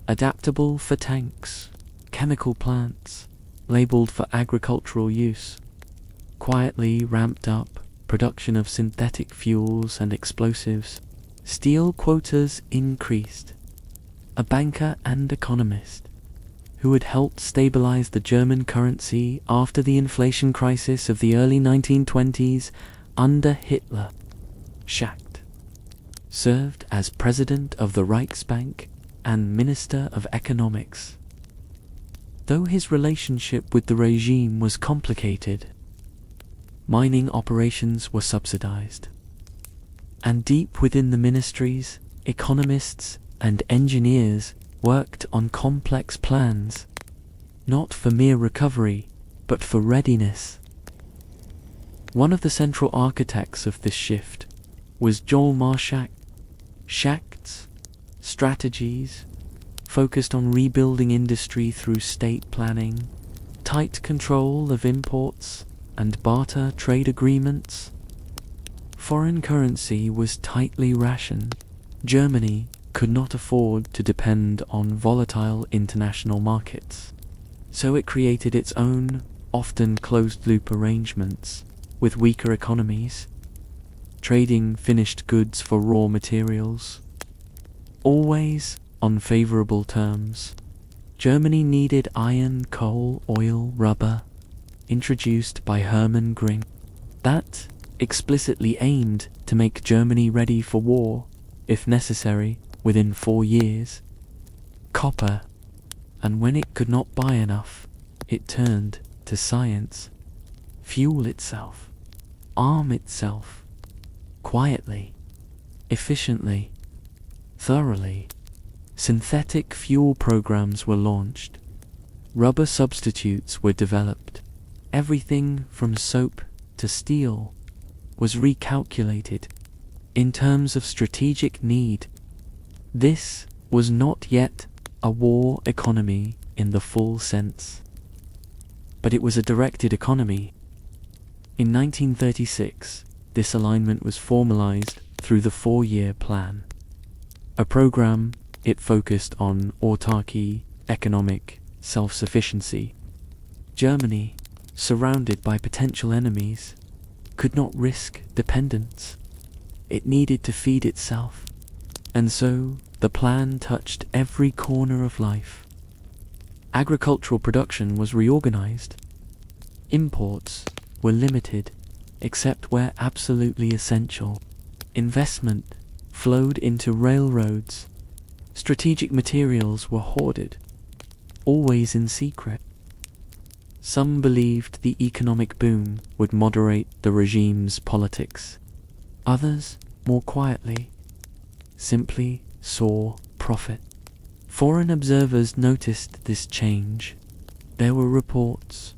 adaptable for tanks, chemical plants, labeled for agricultural use, quietly ramped up production of synthetic fuels and explosives. Steel quotas increased. A banker and economist who had helped stabilize the German currency after the inflation crisis of the early 1920s under Hitler, Schacht, served as president of the Reichsbank and Minister of Economics. Though his relationship with the regime was complicated, mining operations were subsidized. And deep within the ministries, economists and engineers worked on complex plans, not for mere recovery, but for readiness. One of the central architects of this shift was Joel Marshak. Schacht's strategies focused on rebuilding industry through state planning, tight control of imports, and barter trade agreements. Foreign currency was tightly rationed. Germany could not afford to depend on volatile international markets, so it created its own, often closed-loop arrangements with weaker economies, trading finished goods for raw materials, always on favorable terms. Germany needed iron, coal, oil, rubber, introduced by Hermann Göring, that explicitly aimed to make Germany ready for war, if necessary, within 4 years. Copper, and when it could not buy enough, it turned to science. Fuel itself, arm itself, quietly, efficiently, thoroughly. Synthetic fuel programs were launched. Rubber substitutes were developed. Everything from soap to steel was recalculated in terms of strategic need. This was not yet a war economy in the full sense, but it was a directed economy. In 1936, this alignment was formalized through the 4-year plan, a program. It focused on autarky, economic self-sufficiency. Germany, surrounded by potential enemies, could not risk dependence. It needed to feed itself, and so the plan touched every corner of life. Agricultural production was reorganized. Imports were limited, except where absolutely essential. Investment flowed into railroads. Strategic materials were hoarded, always in secret. Some believed the economic boom would moderate the regime's politics. Others, more quietly, simply saw profit. Foreign observers noticed this change. There were reports,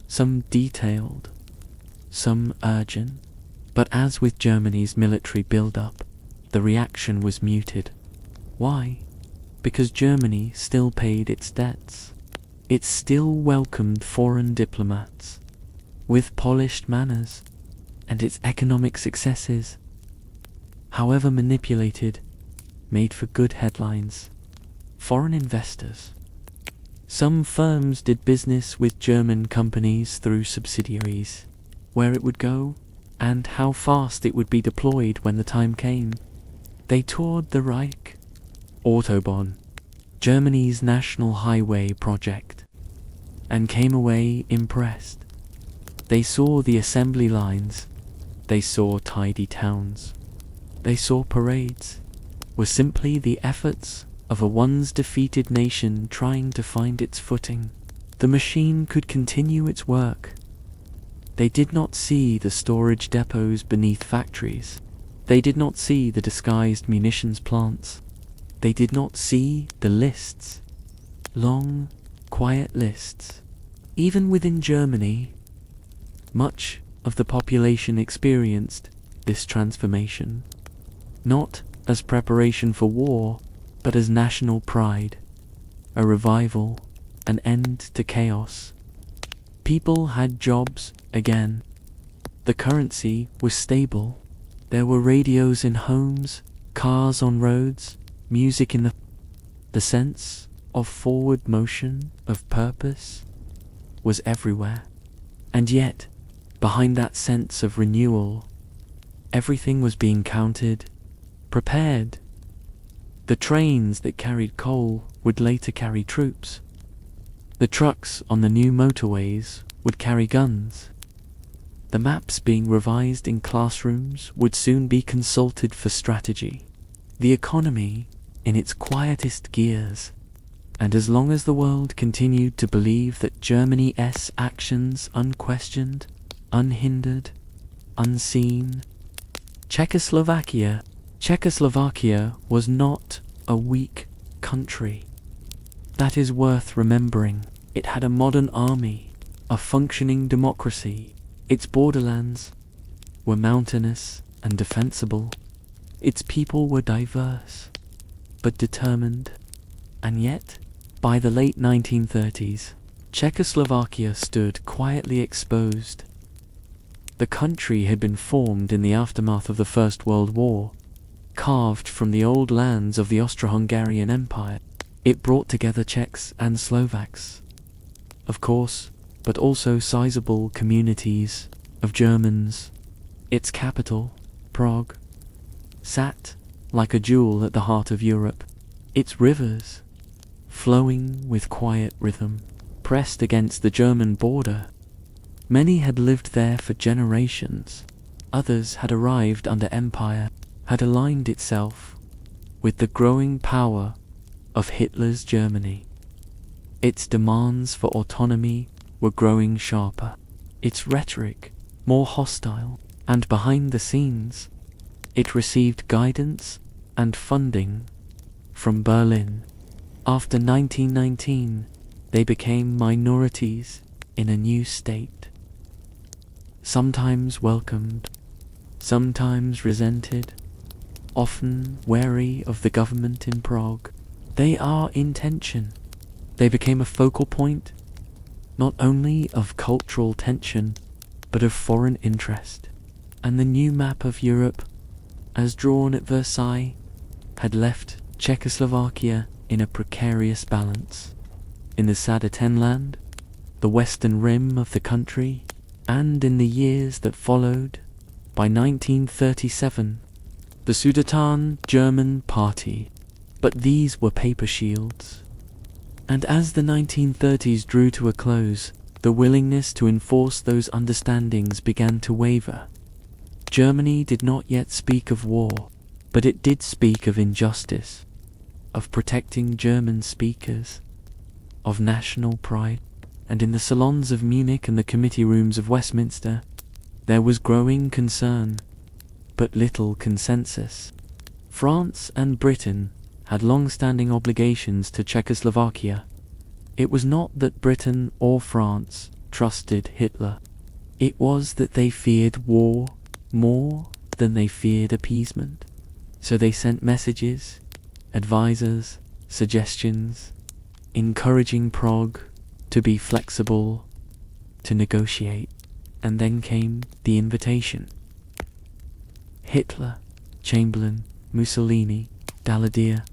some detailed, some urgent, but as with Germany's military build-up, the reaction was muted. Why? Because Germany still paid its debts. It still welcomed foreign diplomats with polished manners, and its economic successes, however manipulated, made for good headlines. Foreign investors. Some firms did business with German companies through subsidiaries. Where it would go, and how fast it would be deployed when the time came. They toured the Reich, Autobahn, Germany's national highway project, and came away impressed. They saw the assembly lines, they saw tidy towns, they saw parades, were simply the efforts of a once defeated nation trying to find its footing. The machine could continue its work. They did not see the storage depots beneath factories. They did not see the disguised munitions plants. They did not see the lists. Long, quiet lists. Even within Germany, much of the population experienced this transformation, not as preparation for war, but as national pride, a revival, an end to chaos. People had jobs again. The currency was stable. There were radios in homes, cars on roads, music in the sense of forward motion, of purpose, was everywhere. And yet, behind that sense of renewal, everything was being counted, prepared. The trains that carried coal would later carry troops. The trucks on the new motorways would carry guns. The maps being revised in classrooms would soon be consulted for strategy. The economy in its quietest gears. And as long as the world continued to believe that Germany's actions unquestioned, unhindered, unseen, Czechoslovakia was not a weak country. That is worth remembering. It had a modern army, a functioning democracy. Its borderlands were mountainous and defensible. Its people were diverse, but determined. And yet, by the late 1930s, Czechoslovakia stood quietly exposed. The country had been formed in the aftermath of the First World War, carved from the old lands of the Austro-Hungarian Empire. It brought together Czechs and Slovaks, of course, but also sizable communities of Germans. Its capital, Prague, sat like a jewel at the heart of Europe. Its rivers, flowing with quiet rhythm, pressed against the German border. Many had lived there for generations. Others had arrived under empire, had aligned itself with the growing power of Hitler's Germany. Its demands for autonomy were growing sharper, its rhetoric more hostile, and behind the scenes, it received guidance and funding from Berlin. After 1919, they became minorities in a new state. Sometimes welcomed, sometimes resented, often wary of the government in Prague. They are in tension. They became a focal point, not only of cultural tension, but of foreign interest. And the new map of Europe, as drawn at Versailles, had left Czechoslovakia in a precarious balance. In the Sudetenland, the western rim of the country, and in the years that followed, by 1937, the Sudeten German Party. But these were paper shields. And as the 1930s drew to a close, the willingness to enforce those understandings began to waver. Germany did not yet speak of war, but it did speak of injustice, of protecting German speakers, of national pride. And in the salons of Munich and the committee rooms of Westminster, there was growing concern, but little consensus. France and Britain had long-standing obligations to Czechoslovakia. It was not that Britain or France trusted Hitler. It was that they feared war more than they feared appeasement. So they sent messages, advisors, suggestions, encouraging Prague to be flexible, to negotiate. And then came the invitation. Hitler, Chamberlain, Mussolini, Daladier,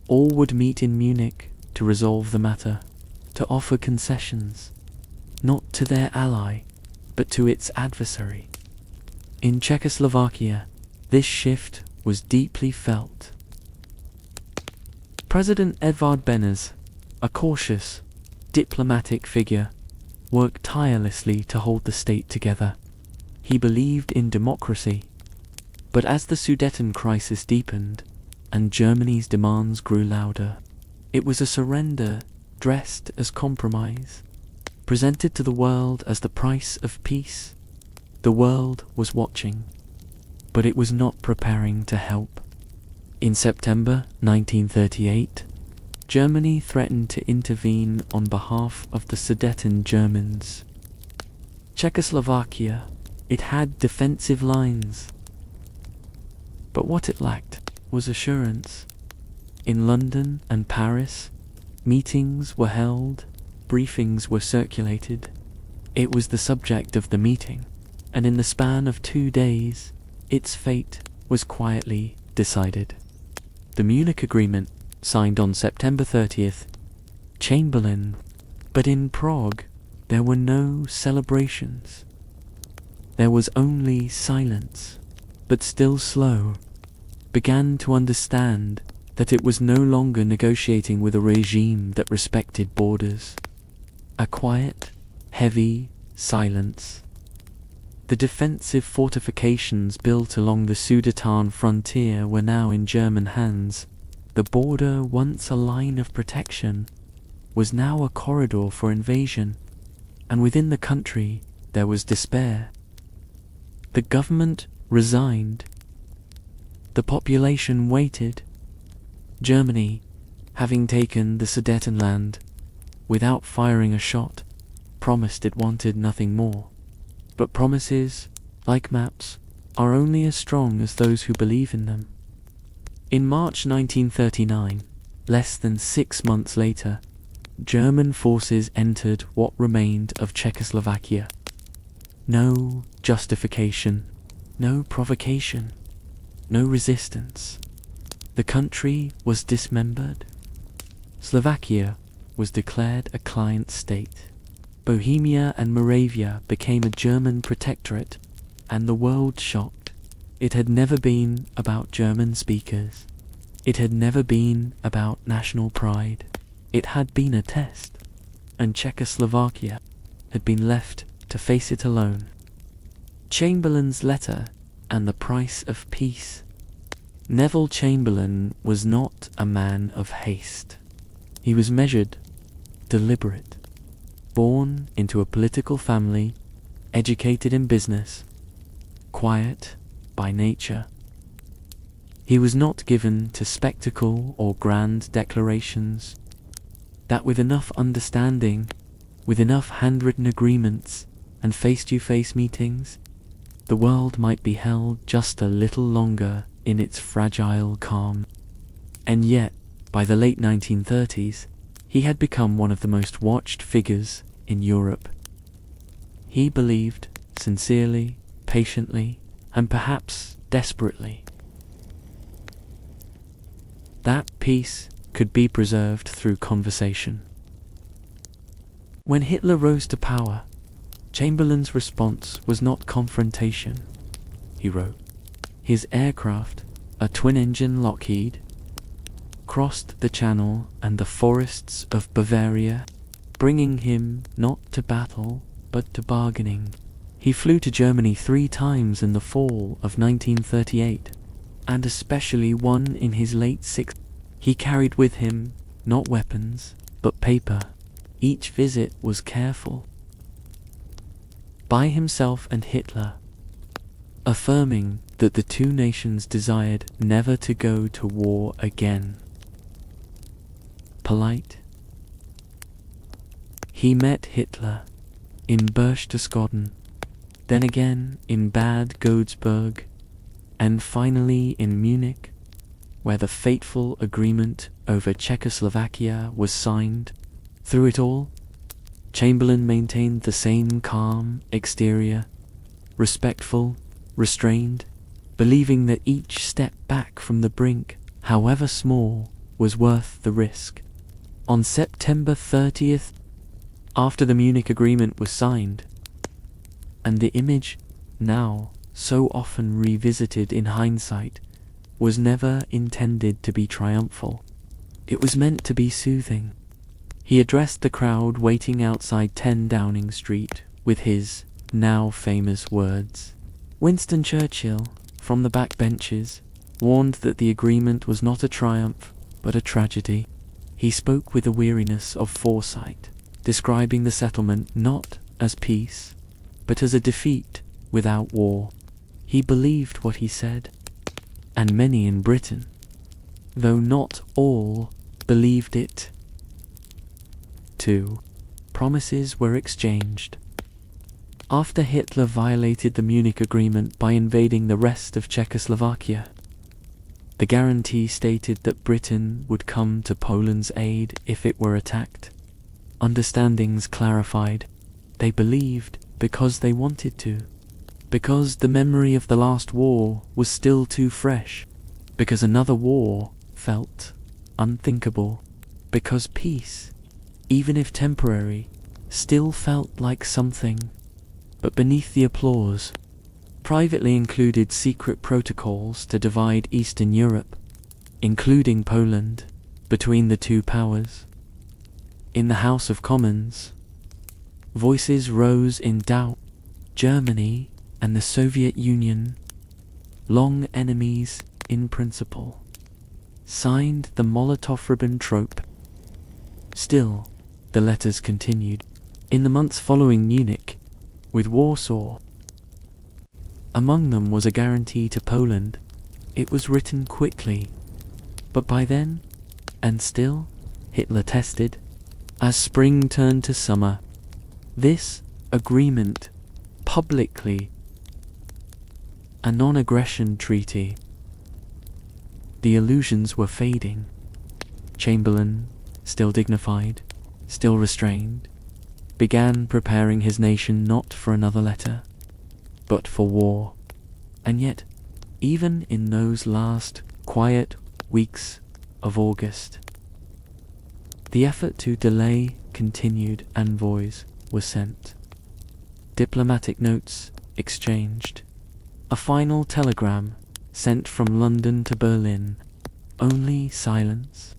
all would meet in Munich to resolve the matter, to offer concessions, not to their ally, but to its adversary. In Czechoslovakia, this shift was deeply felt. President Edvard Beneš, a cautious, diplomatic figure, worked tirelessly to hold the state together. He believed in democracy. But as the Sudeten crisis deepened, and Germany's demands grew louder, it was a surrender dressed as compromise, presented to the world as the price of peace. The world was watching. but it was not preparing to help. In September 1938, Germany threatened to intervene on behalf of the Sudeten Germans. Czechoslovakia, it had defensive lines. But what it lacked was assurance. In London and Paris, meetings were held, briefings were circulated. It was the subject of the meeting, and in the span of 2 days, its fate was quietly decided. The Munich Agreement, signed on September 30th, Chamberlain, but in Prague, there were no celebrations. There was only silence, but still slow, began to understand that it was no longer negotiating with a regime that respected borders. A quiet, heavy silence. The defensive fortifications built along the Sudeten frontier were now in German hands. The border, once a line of protection, was now a corridor for invasion, and within the country there was despair. The government resigned. The population waited. Germany, having taken the Sudetenland without firing a shot, promised it wanted nothing more. But promises, like maps, are only as strong as those who believe in them. In March 1939, less than 6 months later, German forces entered what remained of Czechoslovakia. No justification, no provocation, no resistance. The country was dismembered. Slovakia was declared a client state. Bohemia and Moravia became a German protectorate, and the world shocked. It had never been about German speakers. It had never been about national pride. It had been a test, and Czechoslovakia had been left to face it alone. Chamberlain's letter and the price of peace. Neville Chamberlain was not a man of haste. He was measured, deliberate, born into a political family, educated in business, quiet by nature. He was not given to spectacle or grand declarations. That with enough understanding, with enough handwritten agreements and face-to-face meetings, the world might be held just a little longer in its fragile calm. And yet, by the late 1930s, he had become one of the most watched figures in Europe. He believed, sincerely, patiently, and perhaps desperately, that peace could be preserved through conversation. When Hitler rose to power, Chamberlain's response was not confrontation. He wrote, his aircraft, a twin-engine Lockheed, crossed the Channel and the forests of Bavaria, bringing him not to battle, but to bargaining. He flew to Germany 3 times in the fall of 1938, and especially one in his late 60s. He carried with him not weapons, but paper. Each visit was careful. By himself and Hitler, affirming that the two nations desired never to go to war again. Polite. He met Hitler in Berchtesgaden, then again in Bad Godesberg, and finally in Munich, where the fateful agreement over Czechoslovakia was signed. Through it all, Chamberlain maintained the same calm exterior, respectful, restrained, believing that each step back from the brink, however small, was worth the risk. On September 30th, after the Munich Agreement was signed, and the image, now so often revisited in hindsight, was never intended to be triumphal. It was meant to be soothing. He addressed the crowd waiting outside 10 Downing Street with his now famous words. Winston Churchill, from the back benches, warned that the agreement was not a triumph, but a tragedy. He spoke with the weariness of foresight, describing the settlement not as peace, but as a defeat without war. He believed what he said, and many in Britain, though not all, believed it. 2. Promises were exchanged. After Hitler violated the Munich Agreement by invading the rest of Czechoslovakia, the guarantee stated that Britain would come to Poland's aid if it were attacked. Understandings clarified. They believed because they wanted to, because the memory of the last war was still too fresh, because another war felt unthinkable, because peace, even if temporary, still felt like something. But beneath the applause, privately included secret protocols to divide Eastern Europe, including Poland, between the two powers. In the House of Commons, voices rose in doubt. Germany and the Soviet Union, long enemies in principle, signed the Molotov-Ribbentrop. Still, the letters continued. In the months following Munich, with Warsaw, among them was a guarantee to Poland. It was written quickly, but by then, and still, Hitler tested. As spring turned to summer, this agreement, publicly, a non-aggression treaty, the illusions were fading. Chamberlain, still dignified, still restrained, began preparing his nation not for another letter, but for war. And yet, even in those last quiet weeks of August, the effort to delay continued. Envoys were sent, diplomatic notes exchanged, a final telegram sent from London to Berlin. Only silence.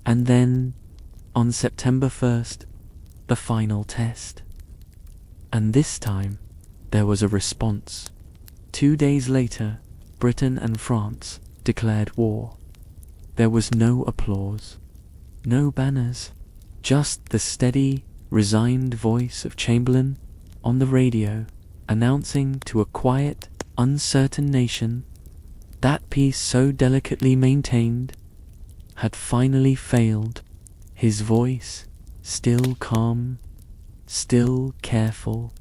And then, on September 1st, the final test. And this time, there was a response. 2 days later, Britain and France declared war. There was no applause, no banners, just the steady, resigned voice of Chamberlain on the radio, announcing to a quiet, uncertain nation that peace so delicately maintained had finally failed. His voice, still calm, still careful,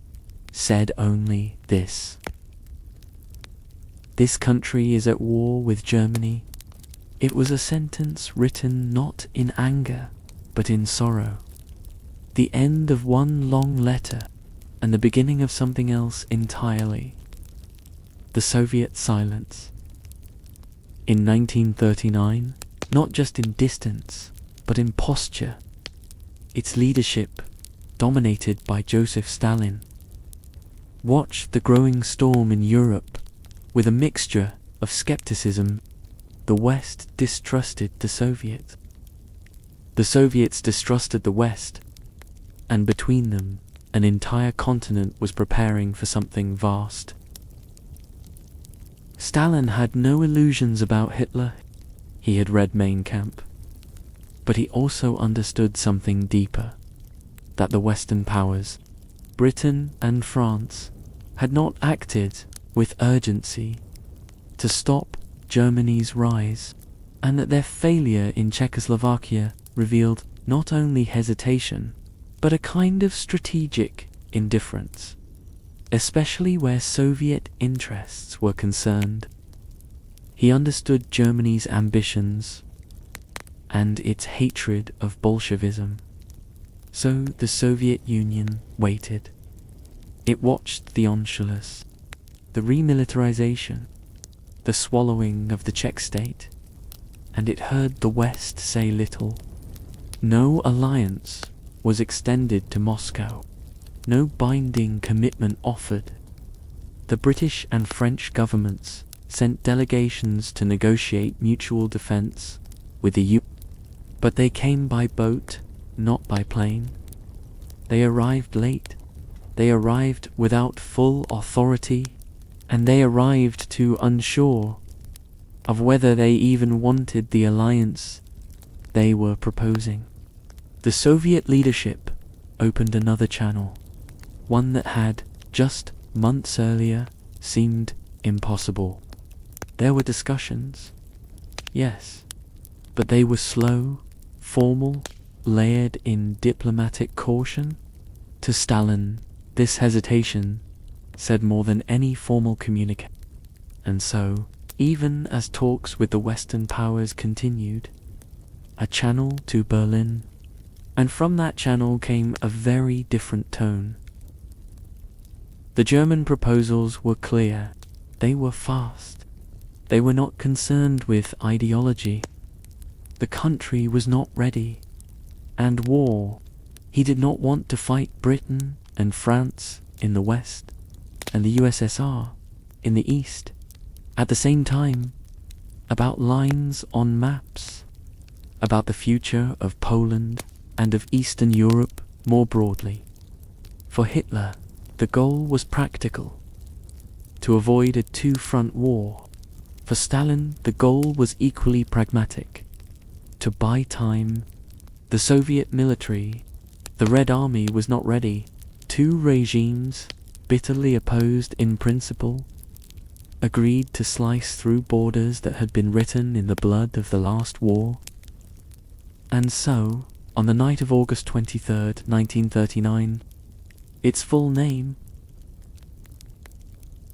said only this: "This country is at war with Germany." It was a sentence written not in anger, but in sorrow. The end of one long letter, and the beginning of something else entirely. The Soviet silence. In 1939, not just in distance, but in posture, its leadership, dominated by Joseph Stalin, watched the growing storm in Europe with a mixture of skepticism. The West distrusted the Soviets. The Soviets distrusted the West, and between them, an entire continent was preparing for something vast. Stalin had no illusions about Hitler. He had read Mein Kampf. But he also understood something deeper, that the Western powers, Britain and France, had not acted with urgency to stop Germany's rise, and that their failure in Czechoslovakia revealed not only hesitation, but a kind of strategic indifference, especially where Soviet interests were concerned. He understood Germany's ambitions and its hatred of Bolshevism. So the Soviet Union waited. It watched the Anschluss, the remilitarization, the swallowing of the Czech state, and it heard the West say little. No alliance was extended to Moscow, no binding commitment offered. The British and French governments sent delegations to negotiate mutual defense with the U.S., but they came by boat, not by plane. They arrived late, they arrived without full authority, and they arrived too unsure of whether they even wanted the alliance they were proposing. The Soviet leadership opened another channel, one that had, just months earlier seemed impossible. There were discussions, yes, but they were slow, formal, layered in diplomatic caution. To Stalin, this hesitation said more than any formal communique. And so, even as talks with the Western powers continued, a channel to Berlin, and from that channel came a very different tone. The German proposals were clear. They were fast. They were not concerned with ideology. The country was not ready. And war. He did not want to fight Britain and France in the West and the USSR in the East at the same time, about lines on maps, about the future of Poland and of Eastern Europe more broadly. For Hitler, the goal was practical, to avoid a two-front war. For Stalin, the goal was equally pragmatic, to buy time. The Soviet military, the Red Army, was not ready. Two regimes, bitterly opposed in principle, agreed to slice through borders that had been written in the blood of the last war. And so, on the night of August 23rd, 1939, its full name,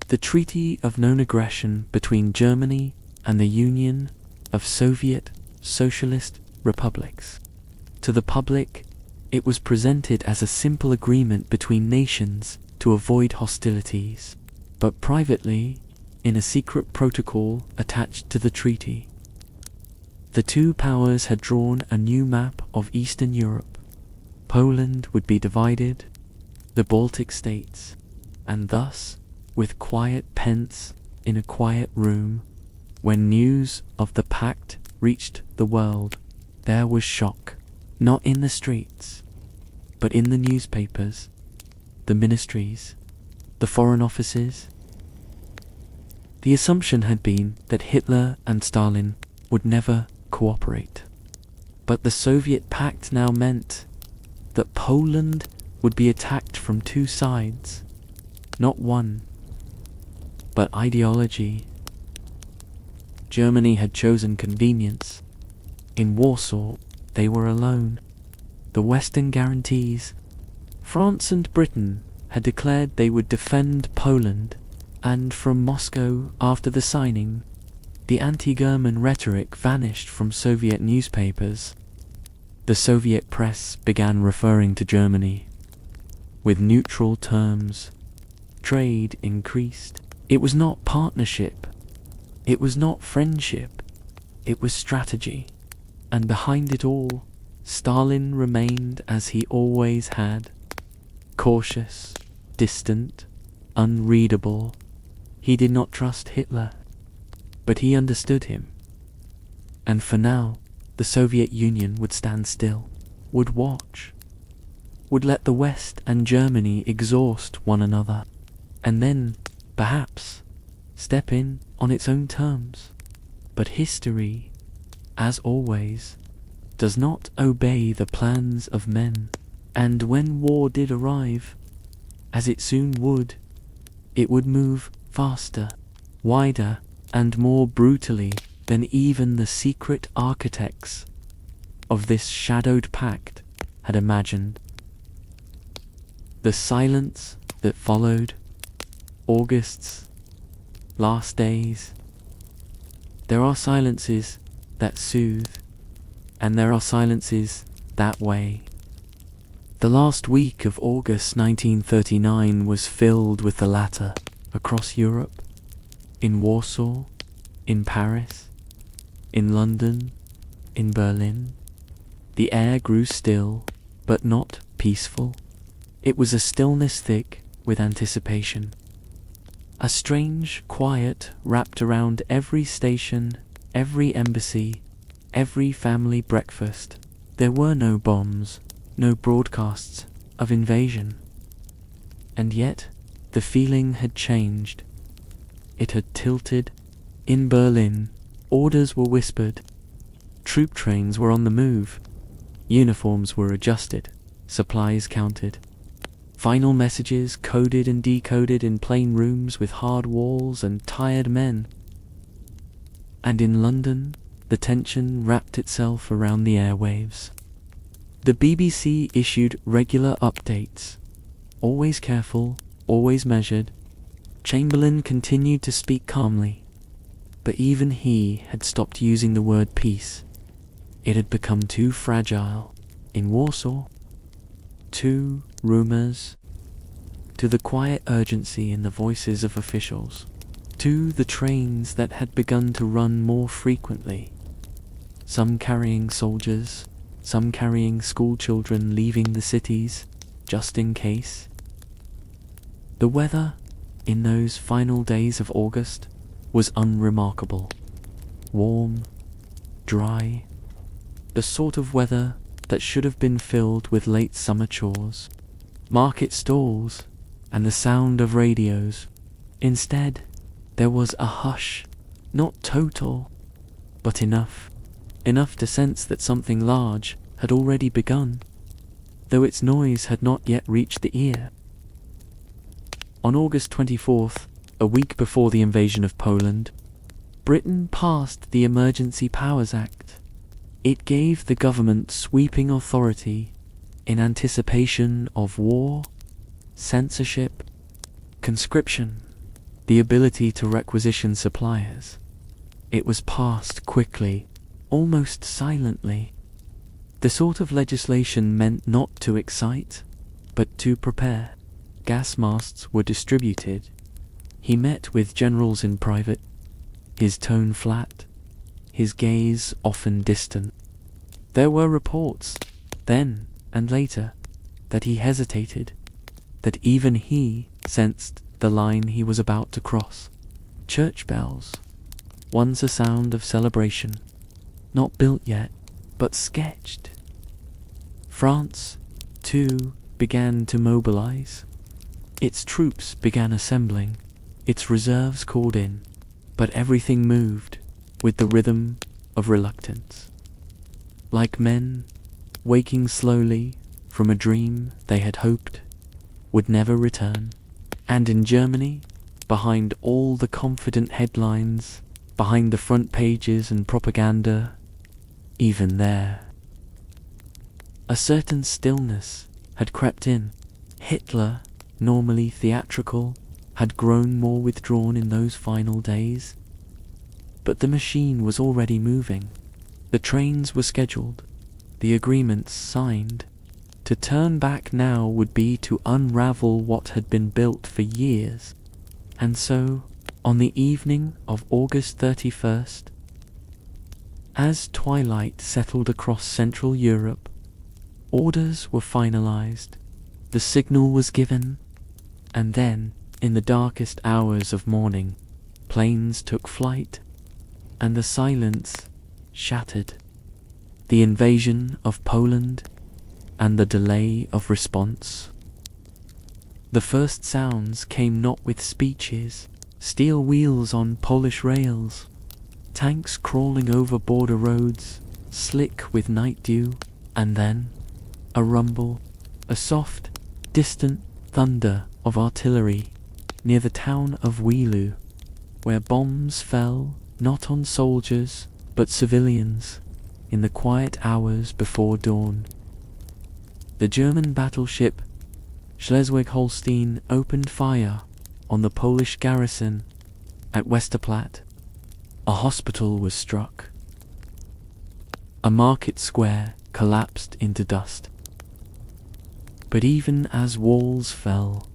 the Treaty of Non-Aggression between Germany and the Union of Soviet Socialist Republics. To the public, it was presented as a simple agreement between nations to avoid hostilities, but privately, in a secret protocol attached to the treaty, the two powers had drawn a new map of Eastern Europe. Poland would be divided, the Baltic states, and thus, with quiet pence in a quiet room, when news of the pact reached the world, there was shock, not in the streets, but in the newspapers, the ministries, the foreign offices. The assumption had been that Hitler and Stalin would never cooperate. But the Soviet pact now meant that Poland would be attacked from two sides, not one, but ideology. Germany had chosen convenience. In Warsaw, they were alone. The Western guarantees. France and Britain had declared they would defend Poland, and from Moscow, after the signing, the anti-German rhetoric vanished from Soviet newspapers. The Soviet press began referring to Germany with neutral terms. Trade increased. It was not partnership. It was not friendship. It was strategy. And behind it all, Stalin remained as he always had. Cautious, distant, unreadable. He did not trust Hitler, but he understood him. And for now, the Soviet Union would stand still, would watch, would let the West and Germany exhaust one another, and then, perhaps, step in on its own terms. But history, as always, does not obey the plans of men, and when war did arrive, as it soon would, it would move faster, wider, and more brutally than even the secret architects of this shadowed pact had imagined. The silence that followed, August's last days. There are silences that soothe, and there are silences that weigh. The last week of August 1939 was filled with the latter, across Europe, in Warsaw, in Paris, in London, in Berlin. The air grew still, but not peaceful. It was a stillness thick with anticipation. A strange quiet wrapped around every station, every embassy, every family breakfast. There were no bombs, no broadcasts of invasion. And yet, the feeling had changed. It had tilted. In Berlin, orders were whispered. Troop trains were on the move. Uniforms were adjusted, supplies counted. Final messages coded and decoded in plain rooms with hard walls and tired men. And in London, the tension wrapped itself around the airwaves. The BBC issued regular updates, always careful, always measured. Chamberlain continued to speak calmly, but even he had stopped using the word peace. It had become too fragile. In Warsaw, to rumors, to the quiet urgency in the voices of officials, to the trains that had begun to run more frequently, some carrying soldiers, some carrying school children leaving the cities, just in case. The weather, in those final days of August, was unremarkable. Warm, dry, the sort of weather that should have been filled with late summer chores, market stalls, and the sound of radios. Instead, there was a hush, not total, but enough to sense that something large had already begun, though its noise had not yet reached the ear. On August 24th, a week before the invasion of Poland, Britain passed the Emergency Powers Act. It gave the government sweeping authority in anticipation of war, censorship, conscription, the ability to requisition suppliers. It was passed quickly, almost silently. The sort of legislation meant not to excite, but to prepare. Gas masks were distributed. He met with generals in private, his tone flat, his gaze often distant. There were reports, then and later, that he hesitated, that even he sensed the line he was about to cross. Church bells, once a sound of celebration, not built yet, but sketched. France, too, began to mobilize. Its troops began assembling, its reserves called in, but everything moved with the rhythm of reluctance. Like men waking slowly from a dream they had hoped would never return. And in Germany, behind all the confident headlines, behind the front pages and propaganda, even there, a certain stillness had crept in. Hitler, normally theatrical, had grown more withdrawn in those final days. But the machine was already moving. The trains were scheduled, the agreements signed. To turn back now would be to unravel what had been built for years. And so, on the evening of August 31st, as twilight settled across Central Europe, orders were finalized, the signal was given, and then, in the darkest hours of morning, planes took flight, and the silence shattered. The invasion of Poland and the delay of response. The first sounds came not with speeches, steel wheels on Polish rails, tanks crawling over border roads, slick with night dew, and then a rumble, a soft, distant thunder of artillery near the town of WWII, where bombs fell not on soldiers but civilians in the quiet hours before dawn. The German battleship Schleswig-Holstein opened fire on the Polish garrison at Westerplatte. A hospital was struck. A market square collapsed into dust. But even as walls fell,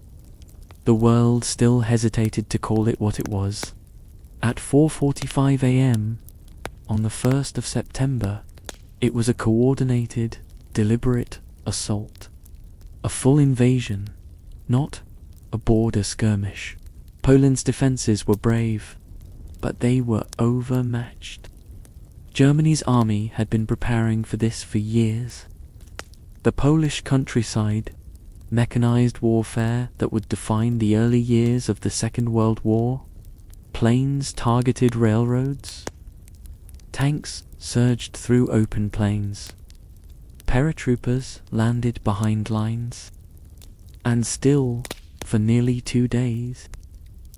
the world still hesitated to call it what it was. At 4:45 a.m. on the 1st of September, it was a coordinated, deliberate assault. A full invasion, not a border skirmish. Poland's defenses were brave, but they were overmatched. Germany's army had been preparing for this for years. The Polish countryside, mechanized warfare that would define the early years of the Second World War, planes targeted railroads, tanks surged through open plains, paratroopers landed behind lines. And still, for nearly 2 days,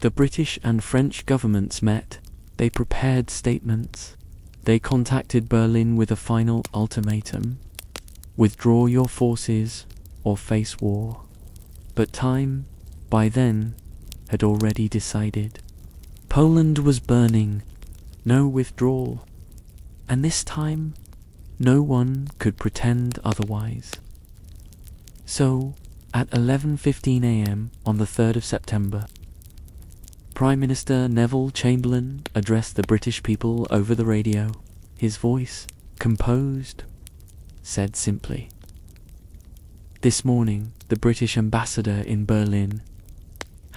the British and French governments met. They prepared statements. They contacted Berlin with a final ultimatum: withdraw your forces or face war. But time, by then, had already decided. Poland was burning, no withdrawal, and this time no one could pretend otherwise. So, at 11:15 a.m. on the 3rd of September, Prime Minister Neville Chamberlain addressed the British people over the radio. His voice, composed, said simply, "This morning, the British ambassador in Berlin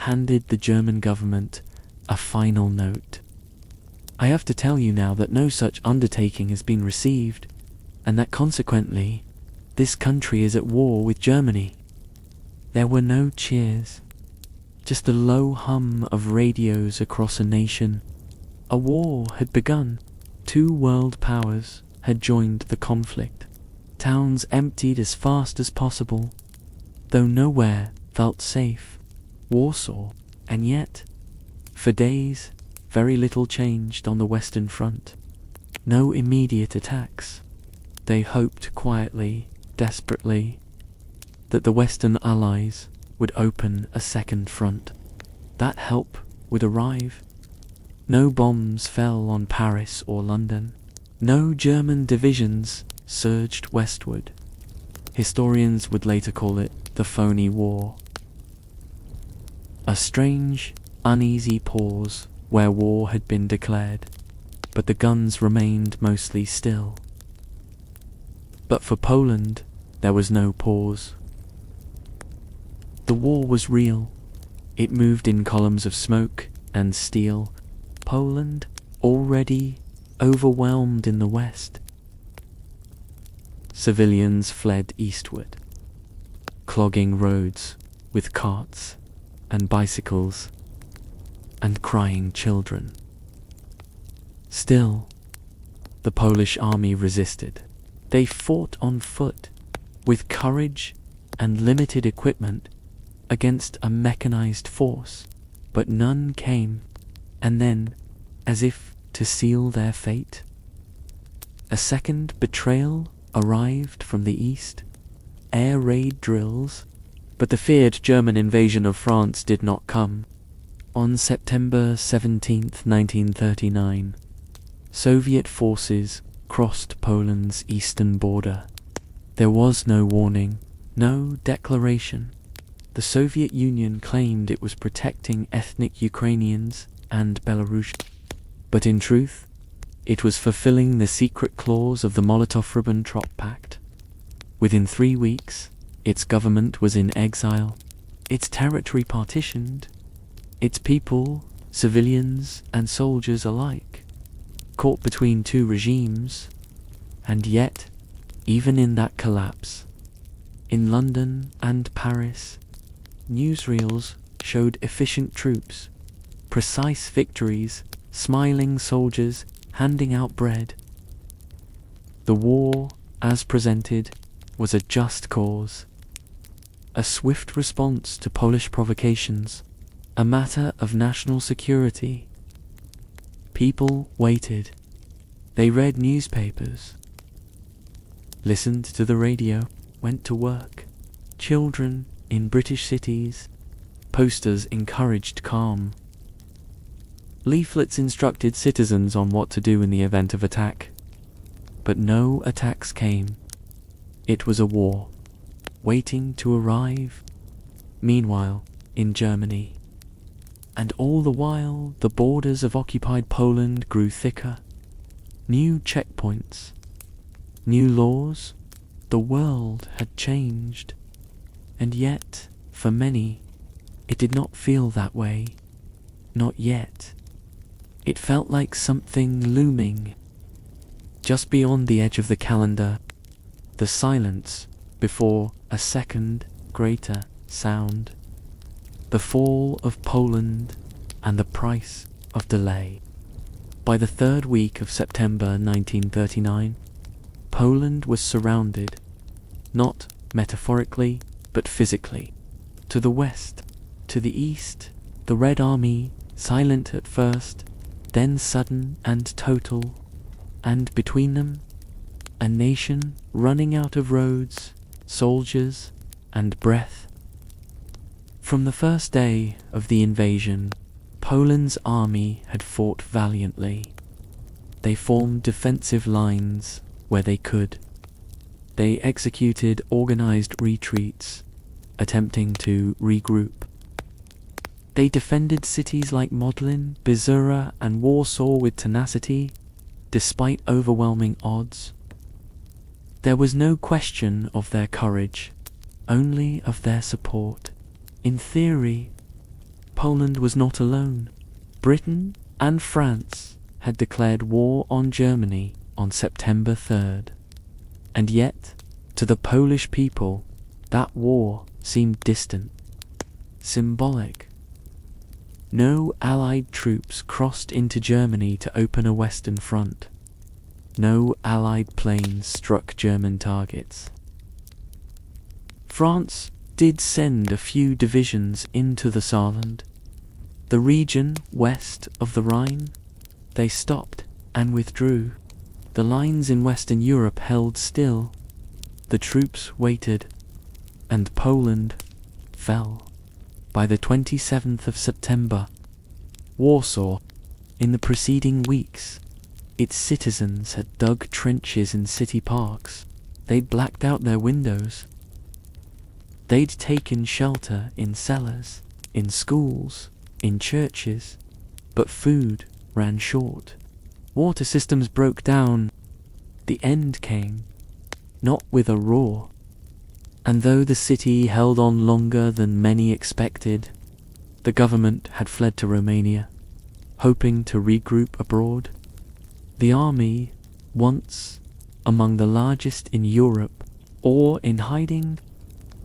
handed the German government a final note. I have to tell you now that no such undertaking has been received, and that consequently, this country is at war with Germany." There were no cheers, just the low hum of radios across a nation. A war had begun. 2 world powers had joined the conflict. Towns emptied as fast as possible, though nowhere felt safe. Warsaw, and yet, for days, very little changed on the Western Front. No immediate attacks. They hoped quietly, desperately, that the Western Allies would open a second front. That help would arrive. No bombs fell on Paris or London. No German divisions surged westward. Historians would later call it the phony war. A strange, uneasy pause where war had been declared, but the guns remained mostly still. But for Poland, there was no pause. The war was real. It moved in columns of smoke and steel. Poland, already overwhelmed in the west. Civilians fled eastward, clogging roads with carts and bicycles and crying children. Still, the Polish army resisted. They fought on foot, with courage and limited equipment, against a mechanized force, but none came. And then, as if to seal their fate, a second betrayal arrived from the east. Air raid drills, but the feared German invasion of France did not come. On September 17, 1939, Soviet forces crossed Poland's eastern border. There was no warning, no declaration. The Soviet Union claimed it was protecting ethnic Ukrainians and Belarusians, but in truth, it was fulfilling the secret clause of the Molotov-Ribbentrop Pact. Within 3 weeks, its government was in exile, its territory partitioned, its people, civilians and soldiers alike, caught between 2 regimes. And yet, even in that collapse, in London and Paris, newsreels showed efficient troops, precise victories, smiling soldiers handing out bread. The war, as presented, was a just cause, a swift response to Polish provocations, a matter of national security. People waited. They read newspapers, listened to the radio, went to work. Children in British cities, posters encouraged calm. Leaflets instructed citizens on what to do in the event of attack. But no attacks came. It was a war, waiting to arrive. Meanwhile, in Germany, and all the while the borders of occupied Poland grew thicker. New checkpoints, new laws. The world had changed. And yet, for many, it did not feel that way. Not yet. It felt like something looming. Just beyond the edge of the calendar, the silence before a second, greater sound. The fall of Poland and the price of delay. By the 3rd week of September 1939, Poland was surrounded, not metaphorically, but physically. To the west, to the east, the Red Army, silent at first, then sudden and total, and between them, a nation running out of roads, soldiers, and breath. From the first day of the invasion, Poland's army had fought valiantly. They formed defensive lines where they could. They executed organized retreats, attempting to regroup. They defended cities like Modlin, Bizura, and Warsaw with tenacity, despite overwhelming odds. There was no question of their courage, only of their support. In theory, Poland was not alone. Britain and France had declared war on Germany on September 3rd. And yet, to the Polish people, that war seemed distant, symbolic. No Allied troops crossed into Germany to open a Western front. No Allied planes struck German targets. France did send a few divisions into the Saarland, the region west of the Rhine. They stopped and withdrew. The lines in Western Europe held still. The troops waited, and Poland fell. By the 27th of September, Warsaw, in the preceding weeks, its citizens had dug trenches in city parks. They'd blacked out their windows. They'd taken shelter in cellars, in schools, in churches, but food ran short. Water systems broke down. The end came, not with a roar. And though the city held on longer than many expected, the government had fled to Romania, hoping to regroup abroad. The army, once among the largest in Europe, or in hiding,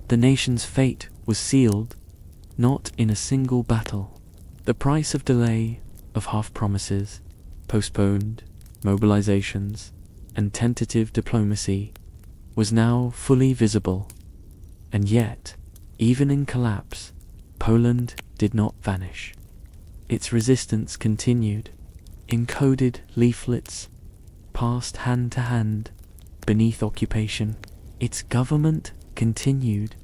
the nation's fate was sealed, not in a single battle. The price of delay, of half-promises, postponed mobilizations, and tentative diplomacy was now fully visible. And yet, even in collapse, Poland did not vanish. Its resistance continued. Encoded leaflets passed hand to hand beneath occupation. Its government continued.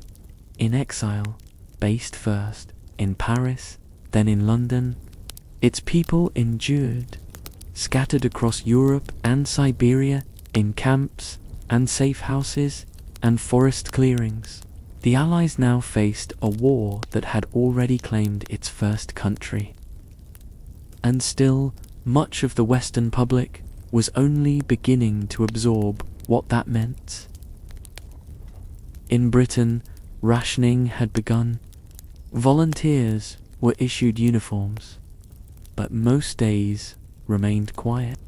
In exile, based first in Paris, then in London, its people endured, scattered across Europe and Siberia in camps and safe houses and forest clearings. The Allies now faced a war that had already claimed its first country. And still, much of the Western public was only beginning to absorb what that meant. In Britain, rationing had begun. Volunteers were issued uniforms, but most days remained quiet.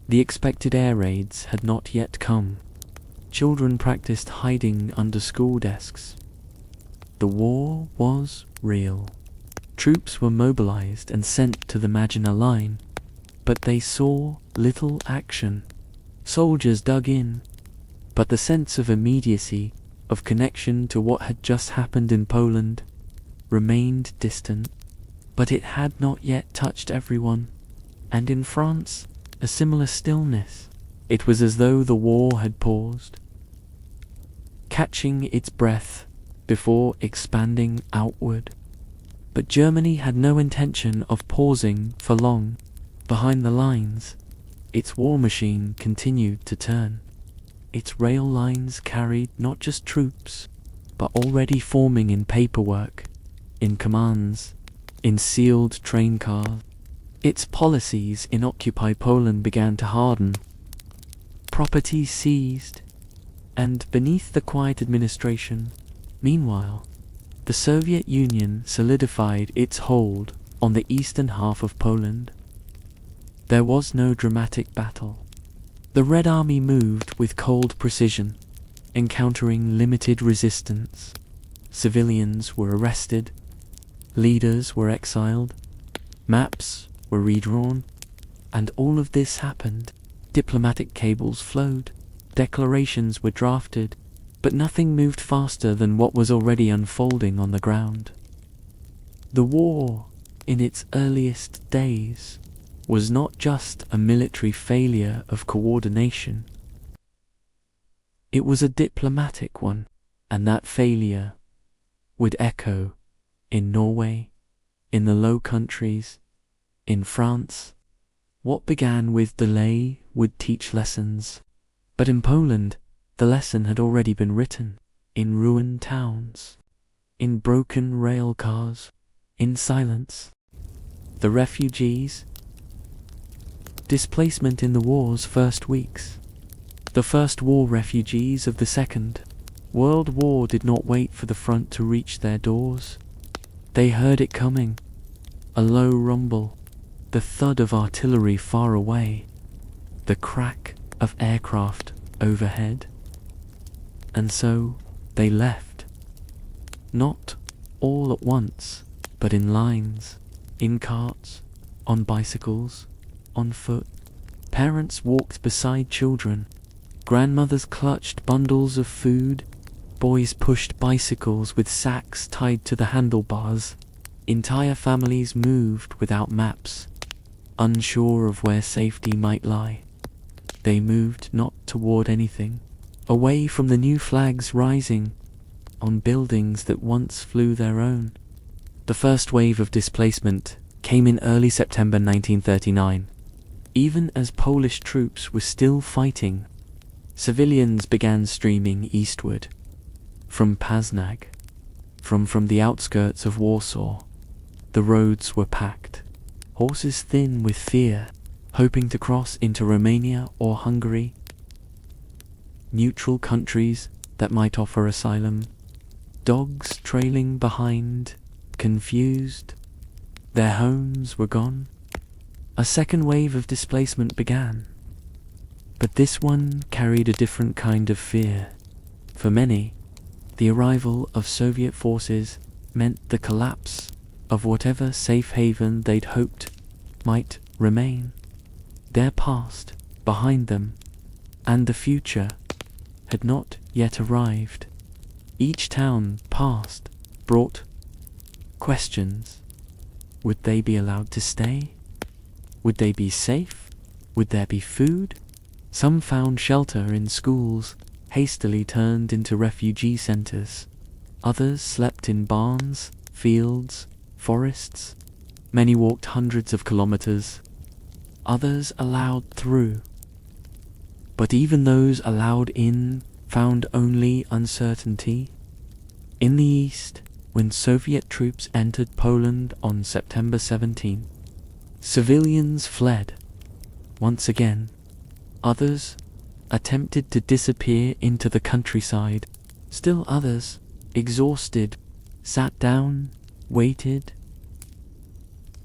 The expected air raids had not yet come. Children practiced hiding under school desks. The war was real. Troops were mobilized and sent to the Maginot Line, but they saw little action. Soldiers dug in, but the sense of immediacy, of connection to what had just happened in Poland, remained distant. But it had not yet touched everyone, and in France, a similar stillness. It was as though the war had paused, catching its breath before expanding outward. But Germany had no intention of pausing for long. Behind the lines, its war machine continued to turn. Its rail lines carried not just troops, but already forming in paperwork, in commands, in sealed train cars. Its policies in Occupy Poland began to harden. Property seized, and beneath the quiet administration, meanwhile, the Soviet Union solidified its hold on the eastern half of Poland. There was no dramatic battle. The Red Army moved with cold precision, encountering limited resistance. Civilians were arrested, leaders were exiled, maps were redrawn, and all of this happened. Diplomatic cables flowed, declarations were drafted, But nothing moved faster than what was already unfolding on the ground. The war, in its earliest days, was not just a military failure of coordination. It was a diplomatic one, and that failure would echo in Norway, in the Low Countries, in France. What began with delay would teach lessons. But in Poland, the lesson had already been written, in ruined towns, in broken rail cars, in silence. The refugees, displacement in the war's first weeks. The first war refugees of the Second World War did not wait for the front to reach their doors. They heard it coming, a low rumble, the thud of artillery far away, the crack of aircraft overhead. And so they left. Not all at once, but in lines, in carts, on bicycles, on foot. Parents walked beside children. Grandmothers clutched bundles of food. Boys pushed bicycles with sacks tied to the handlebars. Entire families moved without maps, unsure of where safety might lie. They moved not toward anything, away from the new flags rising on buildings that once flew their own. The first wave of displacement came in early September 1939. Even as Polish troops were still fighting, civilians began streaming eastward. From Poznań, from the outskirts of Warsaw, the roads were packed, horses thin with fear, hoping to cross into Romania or Hungary, neutral countries that might offer asylum, dogs trailing behind, confused. Their homes were gone. A second wave of displacement began, but this one carried a different kind of fear. For many, the arrival of Soviet forces meant the collapse of whatever safe haven they'd hoped might remain. Their past behind them, and the future had not yet arrived. Each town passed brought questions. Would they be allowed to stay? Would they be safe? Would there be food? Some found shelter in schools, hastily turned into refugee centers. Others slept in barns, fields, forests. Many walked hundreds of kilometers. Others allowed through. But even those allowed in found only uncertainty. In the east, when Soviet troops entered Poland on September 17, civilians fled. Once again, others attempted to disappear into the countryside. Still others, exhausted, sat down, waited.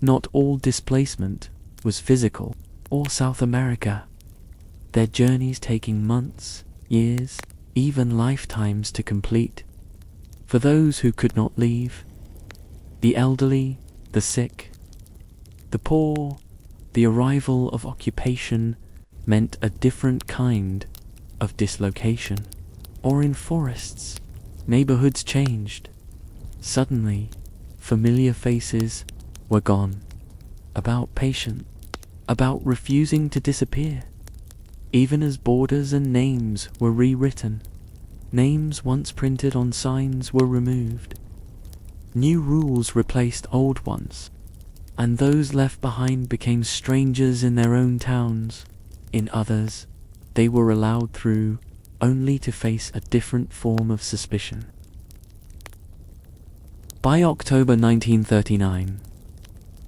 Not all displacement was physical, or South America. Their journeys taking months, years, even lifetimes to complete. For those who could not leave, the elderly, the sick, the poor, the arrival of occupation meant a different kind of dislocation. Or in forests, neighborhoods changed. Suddenly, familiar faces were gone. About patience, about refusing to disappear. Even as borders and names were rewritten, names once printed on signs were removed. New rules replaced old ones, and those left behind became strangers in their own towns. In others, they were allowed through only to face a different form of suspicion. By October 1939,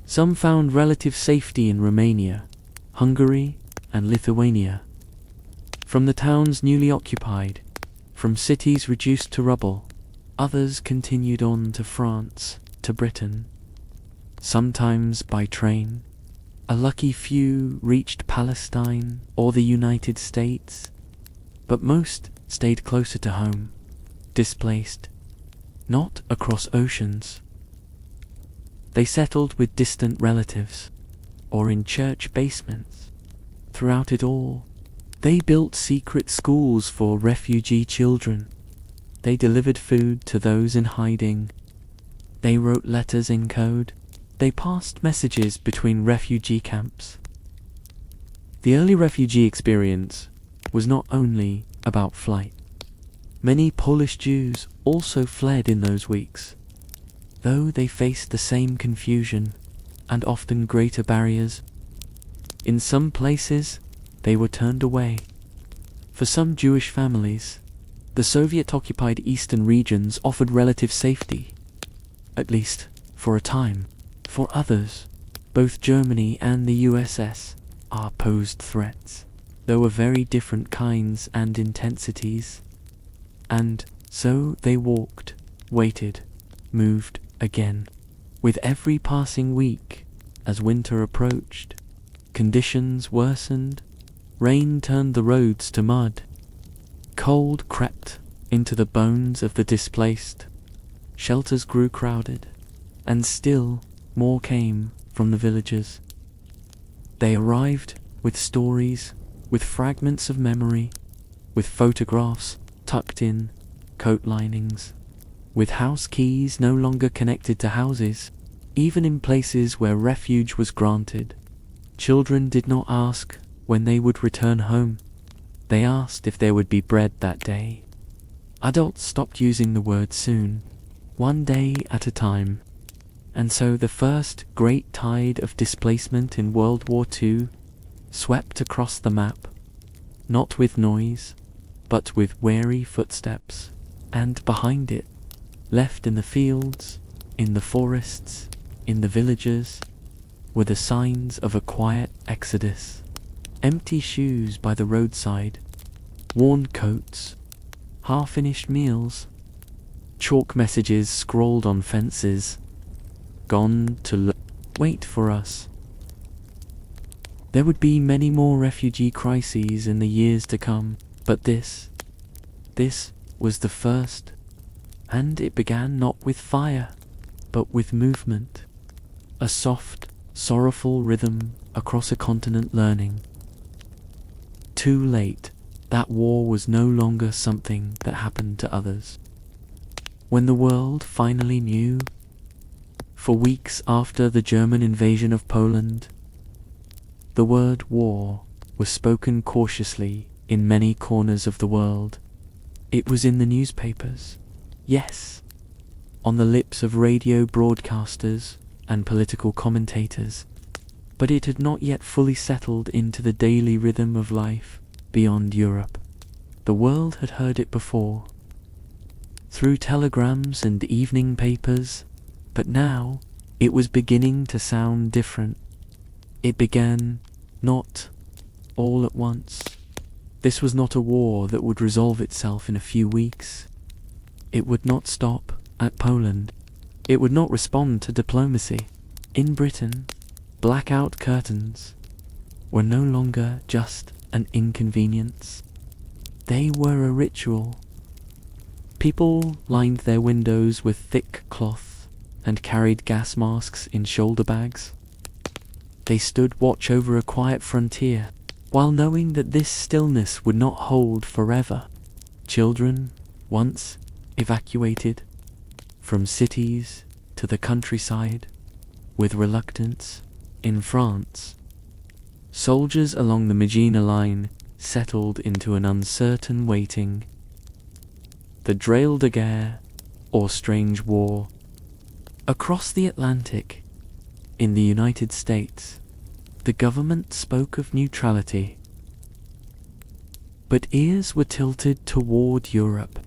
some found relative safety in Romania, Hungary, and Lithuania. From the towns newly occupied, from cities reduced to rubble, others continued on to France, to Britain. Sometimes by train, a lucky few reached Palestine or the United States, but most stayed closer to home, displaced, not across oceans. They settled with distant relatives, or in church basements. Throughout it all, they built secret schools for refugee children, They delivered food to those in hiding. They wrote letters in code. They passed messages between refugee camps. The early refugee experience was not only about flight. Many Polish Jews also fled in those weeks, though they faced the same confusion and often greater barriers. In some places, they were turned away. For some Jewish families, the Soviet-occupied eastern regions offered relative safety, at least for a time. For others, both Germany and the USSR posed threats, though of very different kinds and intensities. And so they walked, waited, moved again. With every passing week, as winter approached, conditions worsened, rain turned the roads to mud, cold crept into the bones of the displaced, shelters grew crowded, and still more came from the villages. They arrived with stories, with fragments of memory, with photographs tucked in coat linings, with house keys no longer connected to houses, even in places where refuge was granted. Children did not ask when they would return home. They asked if there would be bread that day. Adults stopped using the word soon, one day at a time. And so the first great tide of displacement in World War II swept across the map, not with noise, but with wary footsteps, and behind it, left in the fields, in the forests, in the villages, were the signs of a quiet exodus. Empty shoes by the roadside, worn coats, half-finished meals, chalk messages scrawled on fences, gone to wait for us. There would be many more refugee crises in the years to come, but this was the first, and it began not with fire, but with movement, a soft, sorrowful rhythm across a continent learning. Too late, that war was no longer something that happened to others. When the world finally knew, for weeks after the German invasion of Poland, the word war was spoken cautiously in many corners of the world. It was in the newspapers, yes, on the lips of radio broadcasters and political commentators, but it had not yet fully settled into the daily rhythm of life beyond Europe. The world had heard it before, through telegrams and evening papers, but now it was beginning to sound different. It began not all at once. This was not a war that would resolve itself in a few weeks. It would not stop at Poland. It would not respond to diplomacy. In Britain, blackout curtains were no longer just an inconvenience. They were a ritual. People lined their windows with thick cloth and carried gas masks in shoulder bags. They stood watch over a quiet frontier, while knowing that this stillness would not hold forever. Children, once evacuated from cities to the countryside, with reluctance, in France, soldiers along the Maginot Line settled into an uncertain waiting. The Drôle de Guerre, or Strange War. Across the Atlantic, in the United States, the government spoke of neutrality. But ears were tilted toward Europe.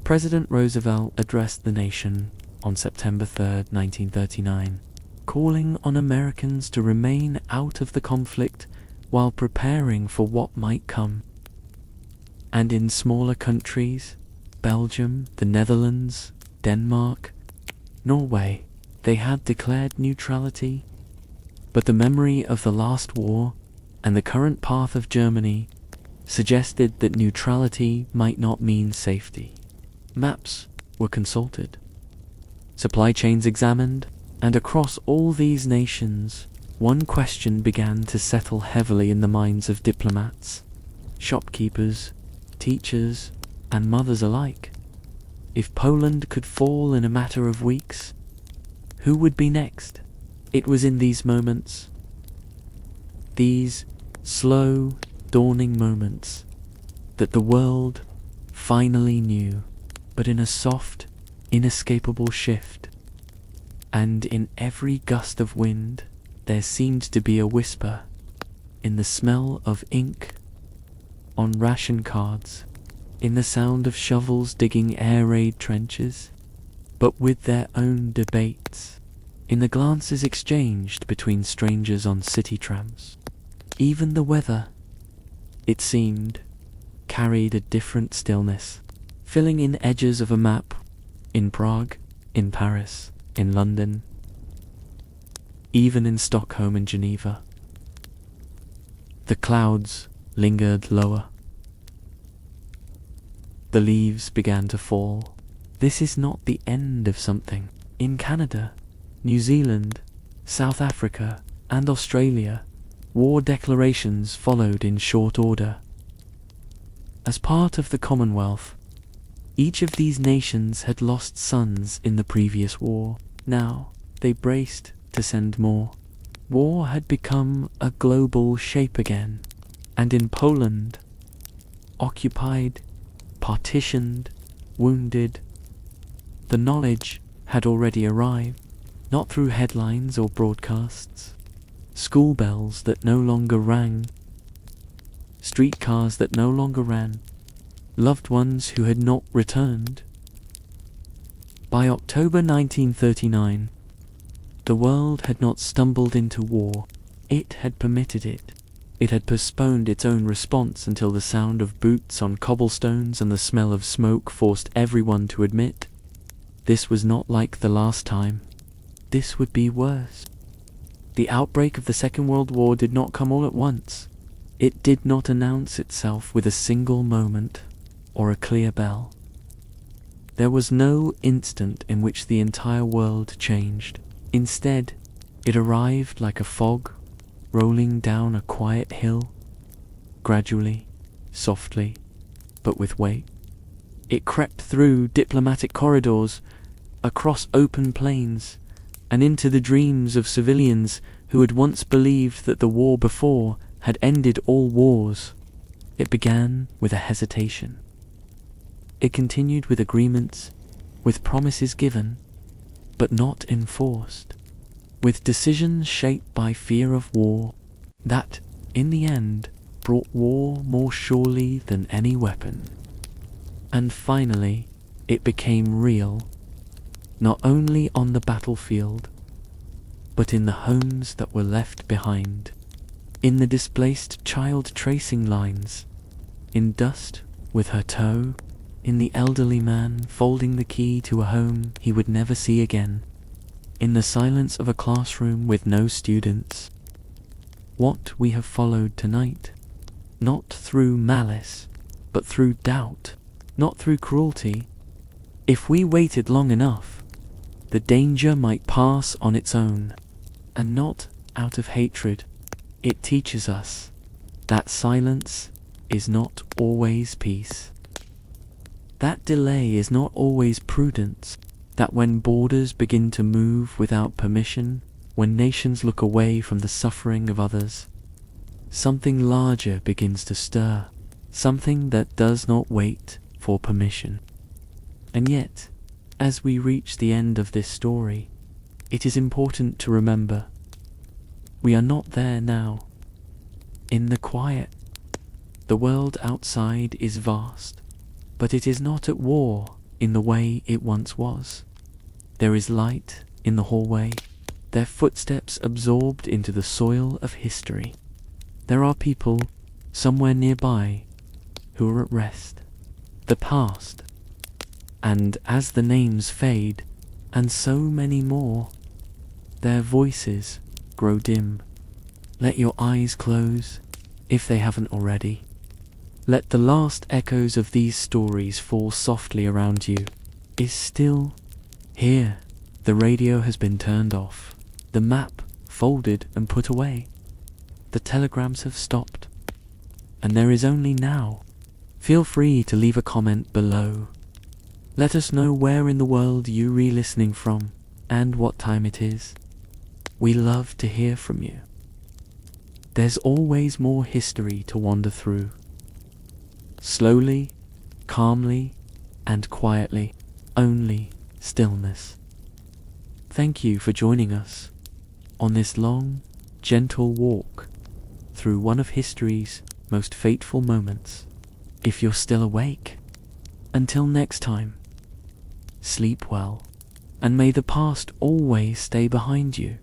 President Roosevelt addressed the nation on September 3, 1939, calling on Americans to remain out of the conflict while preparing for what might come. And in smaller countries, Belgium, the Netherlands, Denmark, Norway, they had declared neutrality. But the memory of the last war and the current path of Germany suggested that neutrality might not mean safety. Maps were consulted, supply chains examined, and across all these nations, one question began to settle heavily in the minds of diplomats, shopkeepers, teachers, and mothers alike. If Poland could fall in a matter of weeks, who would be next? It was in these moments, these slow, dawning moments, that the world finally knew, but in a soft, inescapable shift. And in every gust of wind, there seemed to be a whisper, in the smell of ink on ration cards, in the sound of shovels digging air raid trenches, but with their own debates, in the glances exchanged between strangers on city trams. Even the weather, it seemed, carried a different stillness, filling in edges of a map, in Prague, in Paris, in London, even in Stockholm and Geneva. The clouds lingered lower. The leaves began to fall. This is not the end of something. In Canada, New Zealand, South Africa, and Australia, war declarations followed in short order. As part of the Commonwealth, each of these nations had lost sons in the previous war. Now they braced to send more. War had become a global shape again, and in Poland, occupied, partitioned, wounded, the knowledge had already arrived, not through headlines or broadcasts, school bells that no longer rang, streetcars that no longer ran, loved ones who had not returned. By October 1939, the world had not stumbled into war, it had permitted it. It had postponed its own response until the sound of boots on cobblestones and the smell of smoke forced everyone to admit, this was not like the last time. This would be worse. The outbreak of the Second World War did not come all at once. It did not announce itself with a single moment or a clear bell. There was no instant in which the entire world changed. Instead, it arrived like a fog rolling down a quiet hill, gradually, softly, but with weight. It crept through diplomatic corridors, across open plains, and into the dreams of civilians who had once believed that the war before had ended all wars. It began with a hesitation. It continued with agreements, with promises given, but not enforced, with decisions shaped by fear of war, that, in the end, brought war more surely than any weapon. And finally, it became real, not only on the battlefield, but in the homes that were left behind, in the displaced child tracing lines, in dust with her toe, in the elderly man folding the key to a home he would never see again, in the silence of a classroom with no students. What we have followed tonight, not through malice, but through doubt, not through cruelty. If we waited long enough, the danger might pass on its own, and not out of hatred. It teaches us that silence is not always peace. That delay is not always prudence, that when borders begin to move without permission, when nations look away from the suffering of others, something larger begins to stir, something that does not wait for permission. And yet, as we reach the end of this story, it is important to remember, we are not there now. In the quiet, the world outside is vast, but it is not at war in the way it once was. There is light in the hallway, their footsteps absorbed into the soil of history. There are people somewhere nearby who are at rest. The past, and as the names fade, and so many more, their voices grow dim. Let your eyes close, if they haven't already. Let the last echoes of these stories fall softly around you. Is still here. The radio has been turned off. The map folded and put away. The telegrams have stopped. And there is only now. Feel free to leave a comment below. Let us know where in the world you re-listening from and what time it is. We love to hear from you. There's always more history to wander through. Slowly, calmly, and quietly, only stillness. Thank you for joining us on this long, gentle walk through one of history's most fateful moments. If you're still awake, until next time, sleep well, and may the past always stay behind you.